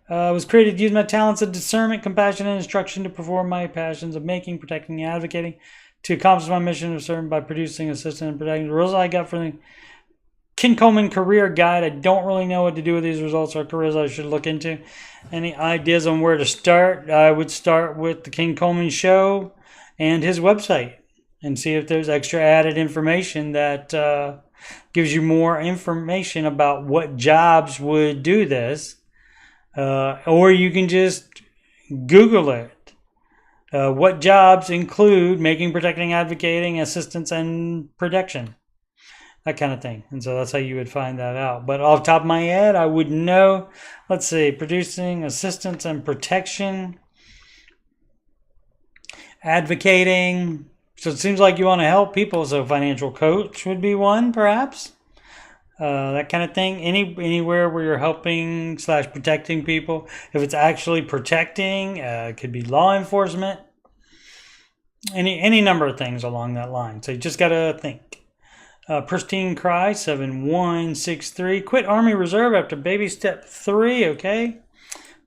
was created to use my talents of discernment, compassion, and instruction to perform my passions of making, protecting, and advocating, to accomplish my mission of serving by producing, assisting, and protecting. The rules I got for the King Coleman Career Guide. I don't really know what to do with these results or careers I should look into. Any ideas on where to start? I would start with the King Coleman Show and his website and see if there's extra added information that gives you more information about what jobs would do this. Or you can just Google it. What jobs include making, protecting, advocating, assistance, and protection? That kind of thing. And so that's how you would find that out. But off the top of my head, I would know, let's see, producing, assistance, and protection, advocating. So it seems like you want to help people. So financial coach would be one, perhaps. That kind of thing. Anywhere where you're helping / protecting people. If it's actually protecting, it could be law enforcement. Any number of things along that line. So you just got to think. Pristine Cry 7163. Quit Army Reserve after baby step 3. Okay.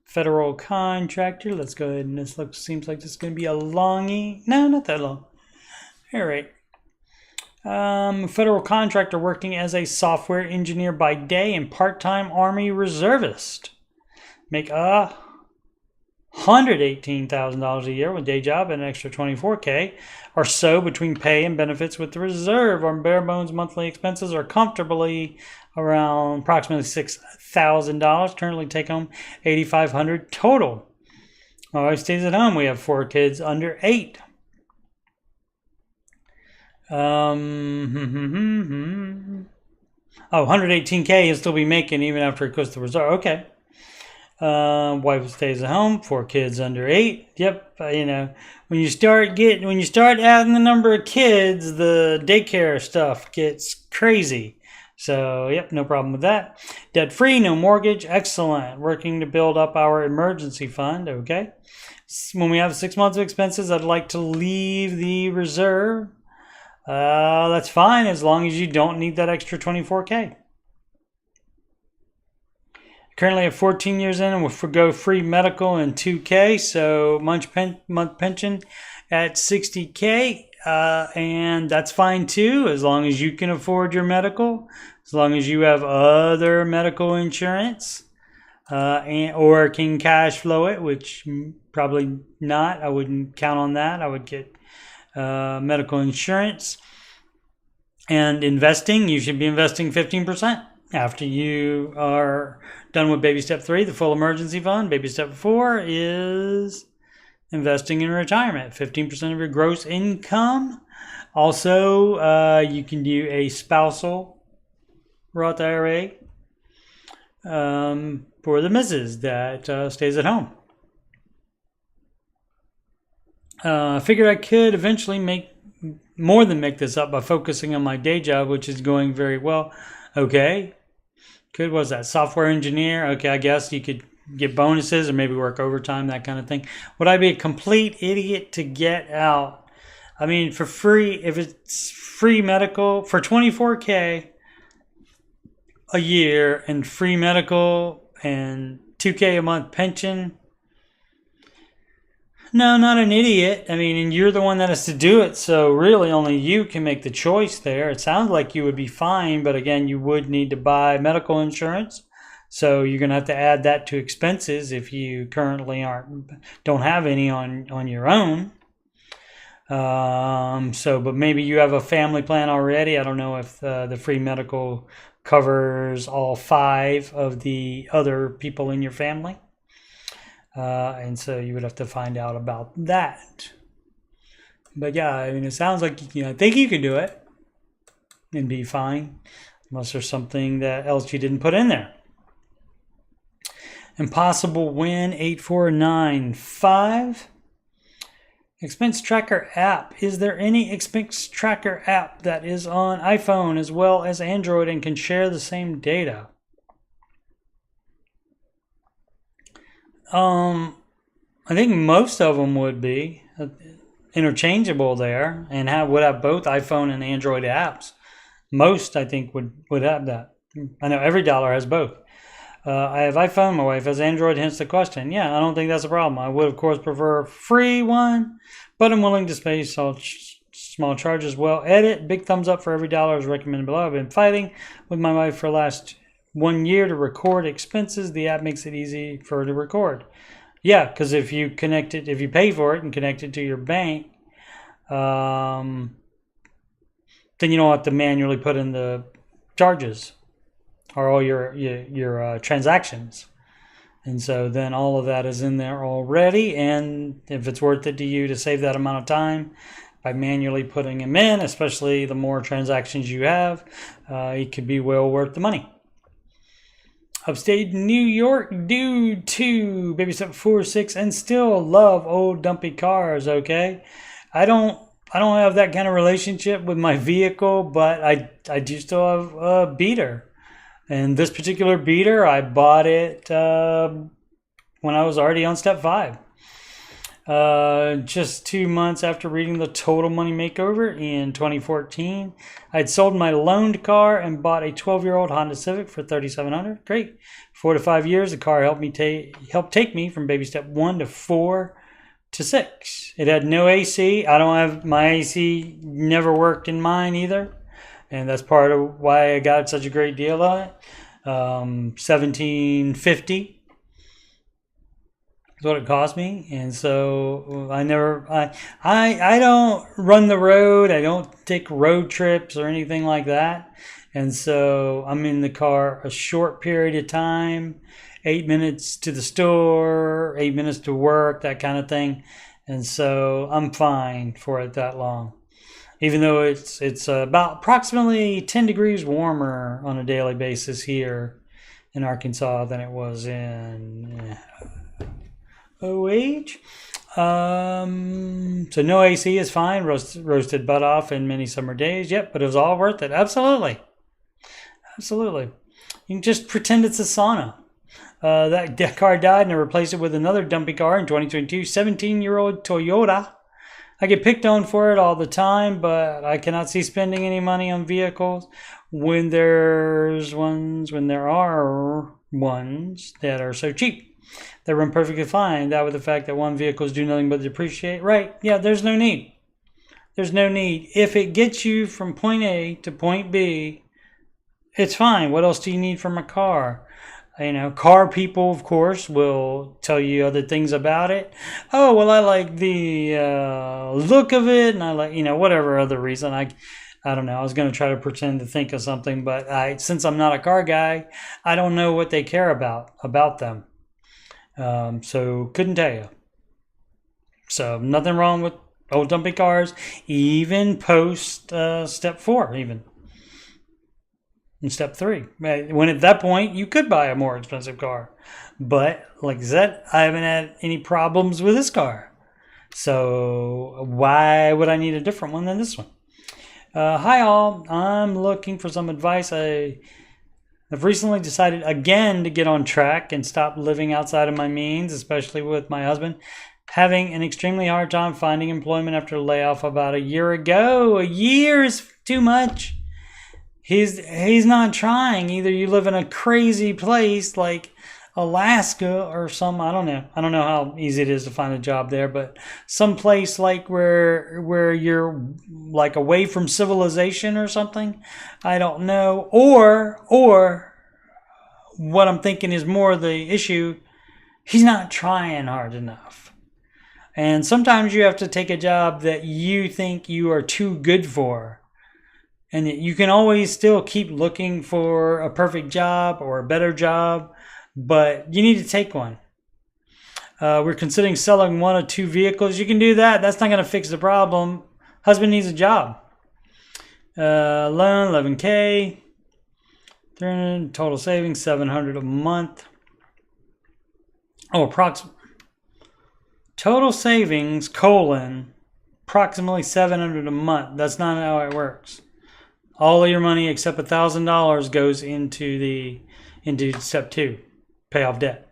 Federal contractor. Let's go ahead, and this seems like this is going to be a longie. No, not that long. All right. Federal contractor working as a software engineer by day and part-time Army reservist. Make $118,000 a year with day job and an extra $24K or so between pay and benefits with the reserve. Our bare bones monthly expenses are comfortably around approximately $6,000. Currently take home $8,500 total. My wife stays at home. We have 4 kids under 8. Oh, $118K he'll still be making even after it goes to reserve. Okay. Wife stays at home, 4 kids under 8. Yep. When you start adding the number of kids, the daycare stuff gets crazy. So, yep, no problem with that. Debt free, no mortgage. Excellent. Working to build up our emergency fund. Okay. When we have 6 months of expenses, I'd like to leave the reserve. That's fine as long as you don't need that extra $24K. Currently at 14 years in and will forgo free medical and $2K, so month pension at $60K, and that's fine too as long as you can afford your medical. as long as you have other medical insurance or can cash flow it, which probably not. I wouldn't count on that. I would get medical insurance. And investing, you should be investing 15%. After you are done with baby step 3, the full emergency fund, baby step 4 is investing in retirement, 15% of your gross income. Also, you can do a spousal Roth IRA for the missus that stays at home. I figured I could eventually make this up by focusing on my day job, which is going very well. Okay. What was that? Software engineer? Okay, I guess you could get bonuses or maybe work overtime, that kind of thing. Would I be a complete idiot to get out? I mean, for free, if it's free medical, for $24K a year and free medical and $2K a month pension. No, not an idiot. I mean, and you're the one that has to do it, so really only you can make the choice there. It sounds like you would be fine, but again, you would need to buy medical insurance. So you're going to have to add that to expenses if you currently don't have any on your own. But maybe you have a family plan already. I don't know if the free medical covers all 5 of the other people in your family. And so you would have to find out about that. But yeah, I mean, it sounds like I think you can do it and be fine, unless there's something that else you didn't put in there. Impossible Win 8495. Expense tracker app. Is there any expense tracker app that is on iPhone as well as Android and can share the same data? I think most of them would be interchangeable there and would have both iPhone and Android apps. Most, I think, would have that. I know every dollar has both. I have iPhone, my wife has Android, hence the question. Yeah, I don't think that's a problem. I would, of course, prefer a free one, but I'm willing to pay small charges as well. Edit, big thumbs up for every dollar is recommended below. I've been fighting with my wife for the last 1 year to record expenses. The app makes it easy for her to record. Yeah, because if you pay for it and connect it to your bank, then you don't have to manually put in the charges or all your transactions. And so then all of that is in there already. And if it's worth it to you to save that amount of time by manually putting them in, especially the more transactions you have, it could be well worth the money. Upstate New York dude 2, baby step 4, 6, and still love old dumpy cars. Okay, I don't have that kind of relationship with my vehicle, but I do still have a beater, and this particular beater I bought it when I was already on step 5. Just 2 months after reading the Total Money Makeover in 2014, I'd sold my loaned car and bought a 12-year-old Honda Civic for $3,700. Great. 4 to 5 years, the car helped take me from baby step 1 to 4 to 6. It had no AC. I don't have my AC. Never worked in mine either, and that's part of why I got such a great deal on it. $1,750. What it cost me, and so I don't run the road. I don't take road trips or anything like that, and so I'm in the car a short period of time, 8 minutes to the store, 8 minutes to work, that kind of thing, and so I'm fine for it that long, even though it's about approximately 10 degrees warmer on a daily basis here in Arkansas than it was in OH. So no AC is fine. Roasted butt off in many summer days. Yep, but it was all worth it. Absolutely. You can just pretend it's a sauna. That car died and I replaced it with another dumpy car in 2022. 17-year-old Toyota. I get picked on for it all the time, but I cannot see spending any money on vehicles when there are ones that are so cheap. They run perfectly fine. That with the fact that one vehicles do nothing but depreciate. Right. Yeah, there's no need. If it gets you from point A to point B, It's fine. What else do you need from a car? Car people, of course, will tell you other things about it. Oh, well, I like the look of it, and I like, whatever other reason. I don't know. I was going to try to pretend to think of something, but since I'm not a car guy, I don't know what they care about them. So couldn't tell you. So nothing wrong with old dumpy cars, even post step 4, even. In step 3, when at that point you could buy a more expensive car, but like I said, I haven't had any problems with this car, so why would I need a different one than this one? Hi all, I'm looking for some advice. I've recently decided again to get on track and stop living outside of my means, especially with my husband having an extremely hard time finding employment after a layoff about a year ago. A year is too much. He's not trying. Either you live in a crazy place like Alaska or some, I don't know how easy it is to find a job there, but some place like where you're like away from civilization or something. I don't know. Or what I'm thinking is more the issue, he's not trying hard enough. And sometimes you have to take a job that you think you are too good for. And you can always still keep looking for a perfect job or a better job, but you need to take one. We're considering selling 1 or 2 vehicles. You can do that. That's not going to fix the problem. Husband needs a job. Loan, $11K. Total savings, $700 a month. Oh, approximate. Total savings, approximately $700 a month. That's not how it works. All of your money except $1,000 goes into step 2, pay off debt.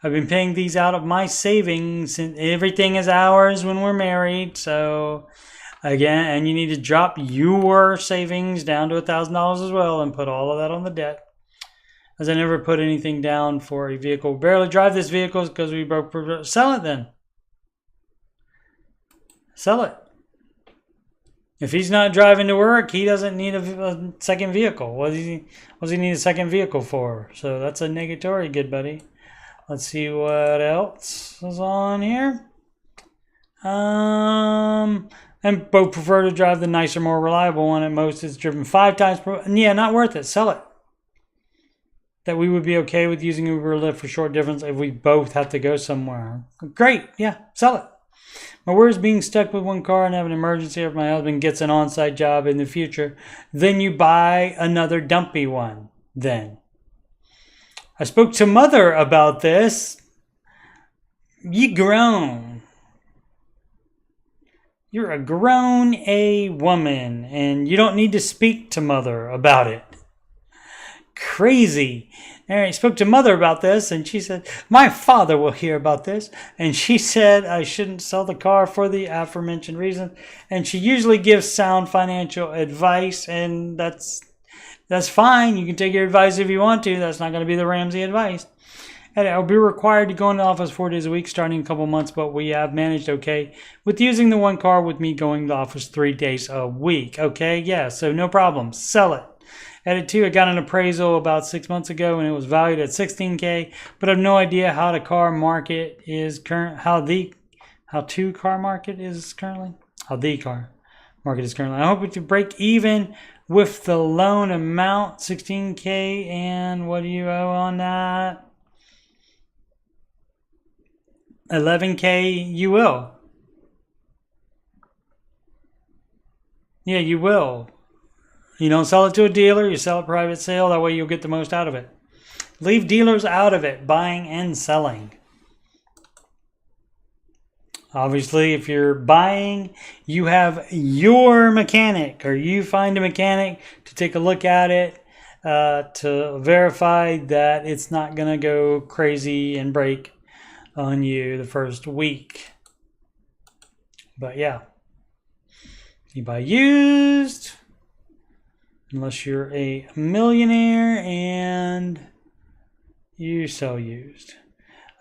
I've been paying these out of my savings, and everything is ours when we're married. So again, and you need to drop your savings down to $1,000 as well and put all of that on the debt. As I never put anything down for a vehicle. Barely drive this vehicle because we broke. Sell it then. Sell it. If he's not driving to work, he doesn't need a second vehicle. What does he need a second vehicle for? So that's a negatory, good buddy. Let's see what else is on here. And both prefer to drive the nicer, more reliable one. At most, it's driven 5 times per. Yeah, not worth it. Sell it. That we would be okay with using Uber or Lyft for short distance if we both have to go somewhere. Great. Yeah, sell it. My worry is being stuck with one car and have an emergency if my husband gets an on-site job in the future. Then you buy another dumpy one. Then. I spoke to mother about this. You grown. You're a grown woman and you don't need to speak to mother about it. Crazy. I spoke to mother about this and she said, my father will hear about this. And she said I shouldn't sell the car for the aforementioned reason. And she usually gives sound financial advice, and that's fine. You can take your advice if you want to. That's not going to be the Ramsey advice. And I'll be required to go into the office 4 days a week starting in a couple months, but we have managed okay with using the one car with me going to the office 3 days a week. Okay, yeah, so no problem. Sell it. Edit 2, I got an appraisal about 6 months ago and it was valued at $16K, but I have no idea how the car market is how the car market is currently. I hope to break even with the loan amount, $16K, and what do you owe on that? $11K, you will. Yeah, you will. You don't sell it to a dealer, you sell it private sale, that way you'll get the most out of it. Leave dealers out of it, buying and selling. Obviously, if you're buying, you have your mechanic, or you find a mechanic to take a look at it to verify that it's not going to go crazy and break on you the first week. But yeah, you buy used. Unless you're a millionaire and you sell used.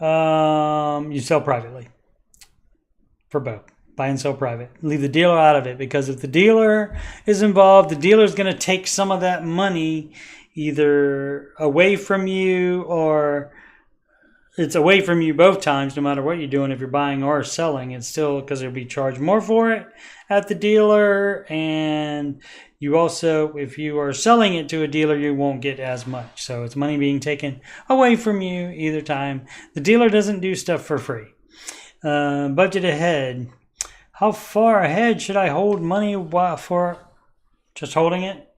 You sell privately for both. Buy and sell private. Leave the dealer out of it, because if the dealer is involved, the dealer is going to take some of that money either away from you, or it's away from you both times, no matter what you're doing. If you're buying or selling, it's still, because they'll be charged more for it at the dealer. And you also, if you are selling it to a dealer, you won't get as much. So it's money being taken away from you either time. The dealer doesn't do stuff for free. Budget ahead. How far ahead should I hold money for just holding it?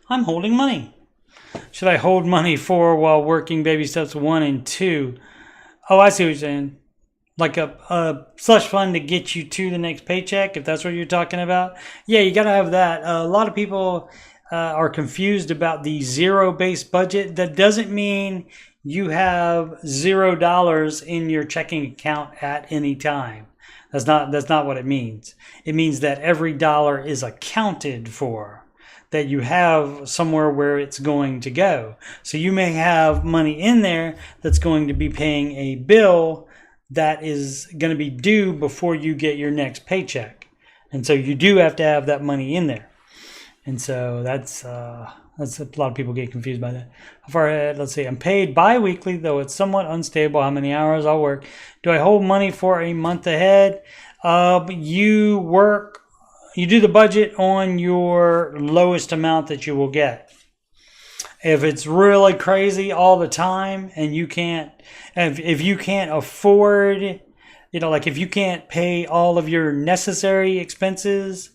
I'm holding money. Should I hold money for while working baby steps 1 and 2? Oh, I see what you're saying. Like a slush fund to get you to the next paycheck, if that's what you're talking about. Yeah, you got to have that. A lot of people are confused about the zero-based budget. That doesn't mean you have $0 in your checking account at any time. That's not what it means. It means that every dollar is accounted for, that you have somewhere where it's going to go. So you may have money in there that's going to be paying a bill that is going to be due before you get your next paycheck. And so you do have to have that money in there. And so that's a lot of people get confused by that. How far ahead? Let's see. I'm paid bi-weekly, though it's somewhat unstable how many hours I'll work. Do I hold money for a month ahead? You do the budget on your lowest amount that you will get. If it's really crazy all the time and if you can't afford, like if you can't pay all of your necessary expenses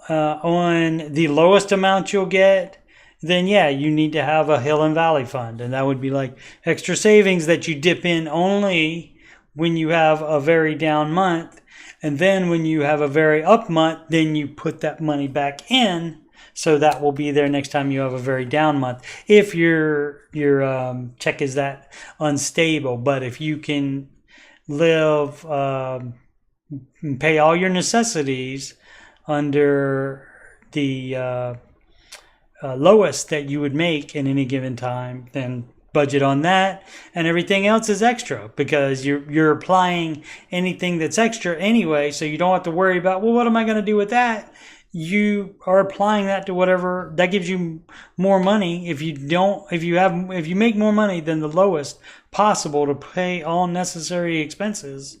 on the lowest amount you'll get, then yeah, you need to have a hill and valley fund. And that would be like extra savings that you dip in only when you have a very down month. And then when you have a very up month, then you put that money back in. So that will be there next time you have a very down month, if your check is that unstable. But if you can live, pay all your necessities under the lowest that you would make in any given time, then budget on that, and everything else is extra, because you're applying anything that's extra anyway, so you don't have to worry about, well, what am I going to do with that? You are applying that to whatever that gives you more money. If you make more money than the lowest possible to pay all necessary expenses,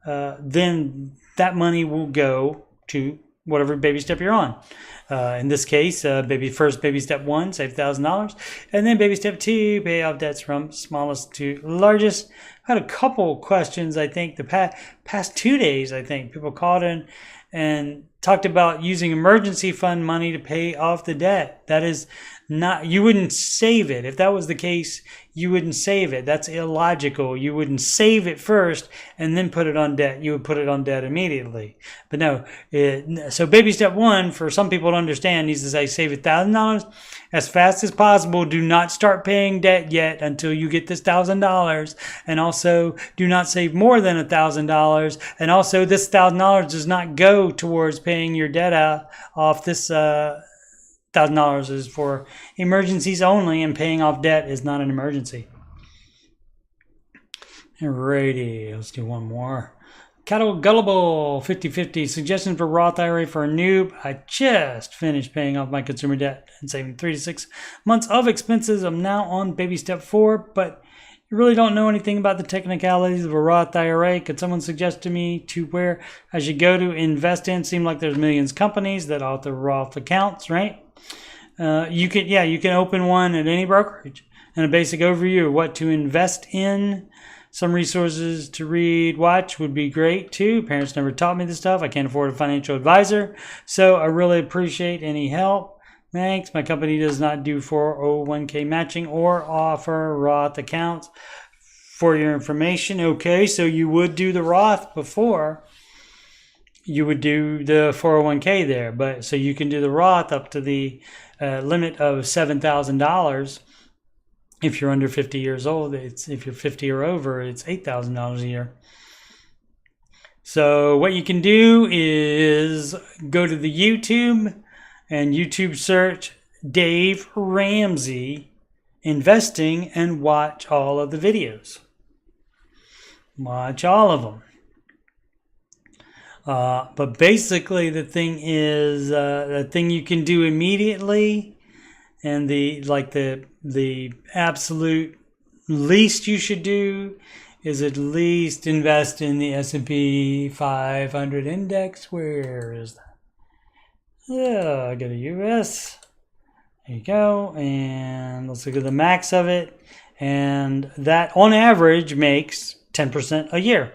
then that money will go to whatever baby step you're on. In this case, baby step 1, save $1,000, and then baby step 2, pay off debts from smallest to largest. I had a couple questions. I think the past 2 days, I think people called in and talked about using emergency fund money to pay off the debt. That is not, you wouldn't save it. If that was the case, you wouldn't save it. That's illogical. You wouldn't save it first and then put it on debt. You would put it on debt immediately. But no, so baby step 1, for some people to understand, needs to say save $1,000 as fast as possible. Do not start paying debt yet until you get this $1,000. And also do not save more than $1,000. And also this $1,000 does not go towards paying your debt off. This $1,000 is for emergencies only, and paying off debt is not an emergency. Alrighty, let's do one more. Cattle Gullible 50/50 suggestions for Roth IRA for a noob. I just finished paying off my consumer debt and saving 3 to 6 months of expenses. I'm now on baby step 4, but you really don't know anything about the technicalities of a Roth IRA. Could someone suggest to me to where I should go to invest in? Seem like there's millions of companies that offer Roth accounts, right? You can open one at any brokerage. And a basic overview of what to invest in. Some resources to read, watch would be great too. Parents never taught me this stuff. I can't afford a financial advisor, so I really appreciate any help. Thanks. My company does not do 401k matching or offer Roth accounts. For your information, okay, so you would do the Roth before you would do the 401k there, but so you can do the Roth up to the limit of $7,000. If you're under 50 years old, if you're 50 or over, it's $8,000 a year. So what you can do is go to the YouTube and YouTube search Dave Ramsey investing and watch all of the videos. Watch all of them. But basically, the thing is, the thing you can do immediately, and the absolute least you should do is at least invest in the S&P 500 index. Where is that? Yeah, I go to US. There you go. And let's look at the max of it. And that on average makes 10% a year.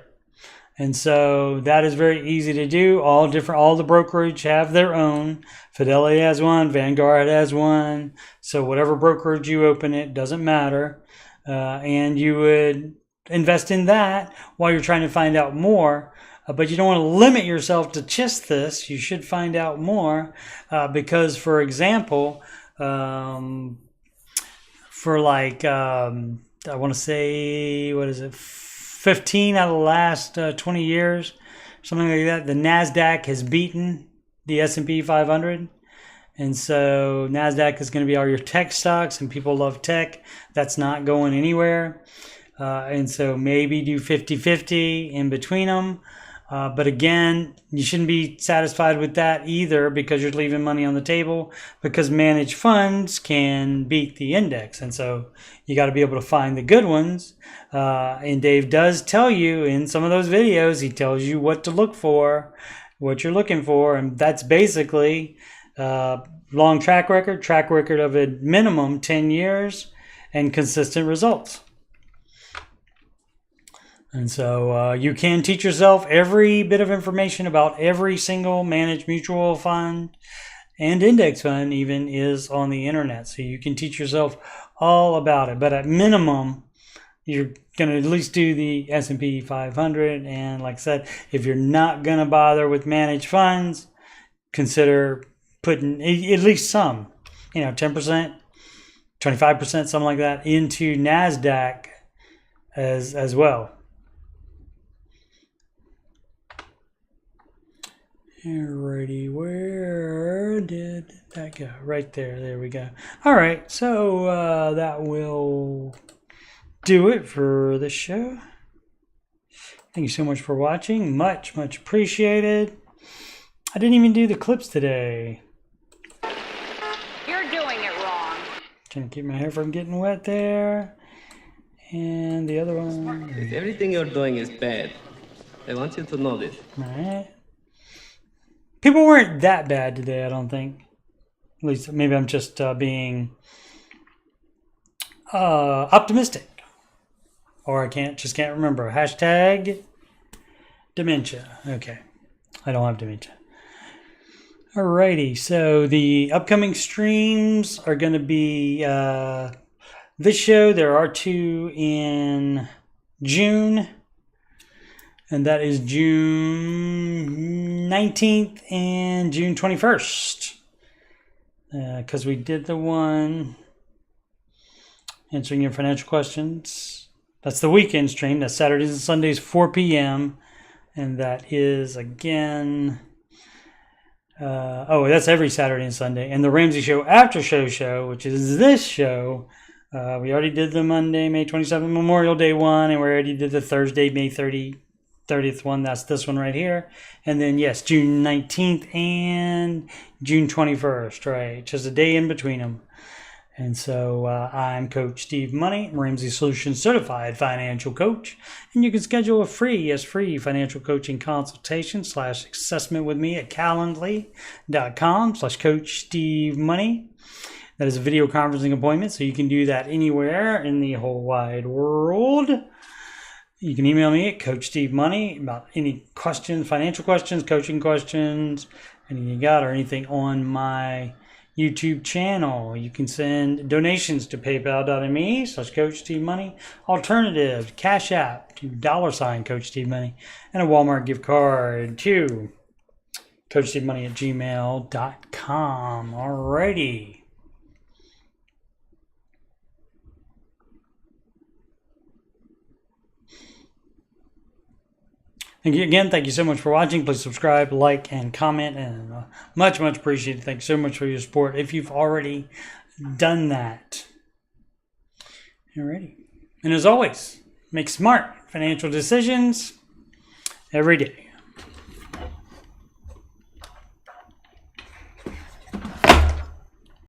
And so that is very easy to do. All the brokerage have their own. Fidelity has one, Vanguard has one. So whatever brokerage you open, it doesn't matter. And you would invest in that while you're trying to find out more. But you don't want to limit yourself to just this. You should find out more because, for example, for like, I want to say, 15 out of the last 20 years, something like that, the NASDAQ has beaten the S&P 500. And so NASDAQ is going to be all your tech stocks, and people love tech. That's not going anywhere. And so maybe do 50-50 in between them. But again, you shouldn't be satisfied with that either because you're leaving money on the table, because managed funds can beat the index. And so you got to be able to find the good ones. And Dave does tell you in some of those videos, he tells you what to look for, what you're looking for. And that's basically long track record of a minimum 10 years and consistent results. And so you can teach yourself every bit of information about every single managed mutual fund and index fund even is on the internet. So you can teach yourself all about it. But at minimum, you're going to at least do the S&P 500. And like I said, if you're not going to bother with managed funds, consider putting at least some, 10%, 25%, something like that, into NASDAQ as well. Alrighty, where did that go? Right there. There we go. All right, so that will do it for this show. Thank you so much for watching. Much appreciated. I didn't even do the clips today. You're doing it wrong. Trying to keep my hair from getting wet there. And the other one. If everything you're doing is bad, I want you to know this. All right. People weren't that bad today, I don't think. At least maybe I'm just being optimistic. Or I can't remember. Hashtag dementia. Okay. I don't have dementia. Alrighty. So the upcoming streams are going to be this show. There are 2 in June. And that is June 19th and June 21st. Because we did the one answering your financial questions. That's the weekend stream. That's Saturdays and Sundays, 4 p.m. And that is, again... that's every Saturday and Sunday. And the Ramsey Show Aftershow, which is this show. We already did the Monday, May 27th, Memorial Day one. And we already did the Thursday, May 30th one. That's this one right here. And then yes, June 19th and June 21st, right? Just a day in between them. And so I'm Coach Steve Money, Ramsey Solutions Certified Financial Coach. And you can schedule a free financial coaching consultation / assessment with me at calendly.com/Coach Steve Money. That is a video conferencing appointment, so you can do that anywhere in the whole wide world. You can email me at Coach Steve Money about any questions, financial questions, coaching questions, anything you got, or anything on my YouTube channel. You can send donations to paypal.me/Coach Steve Money. Alternative, Cash App to $Coach Steve Money, and a Walmart gift card to CoachSteveMoney@gmail.com. Alrighty. Thank you so much for watching. Please subscribe, like, and comment, and much appreciated. Thanks so much for your support if you've already done that. Alrighty. And as always, make smart financial decisions every day.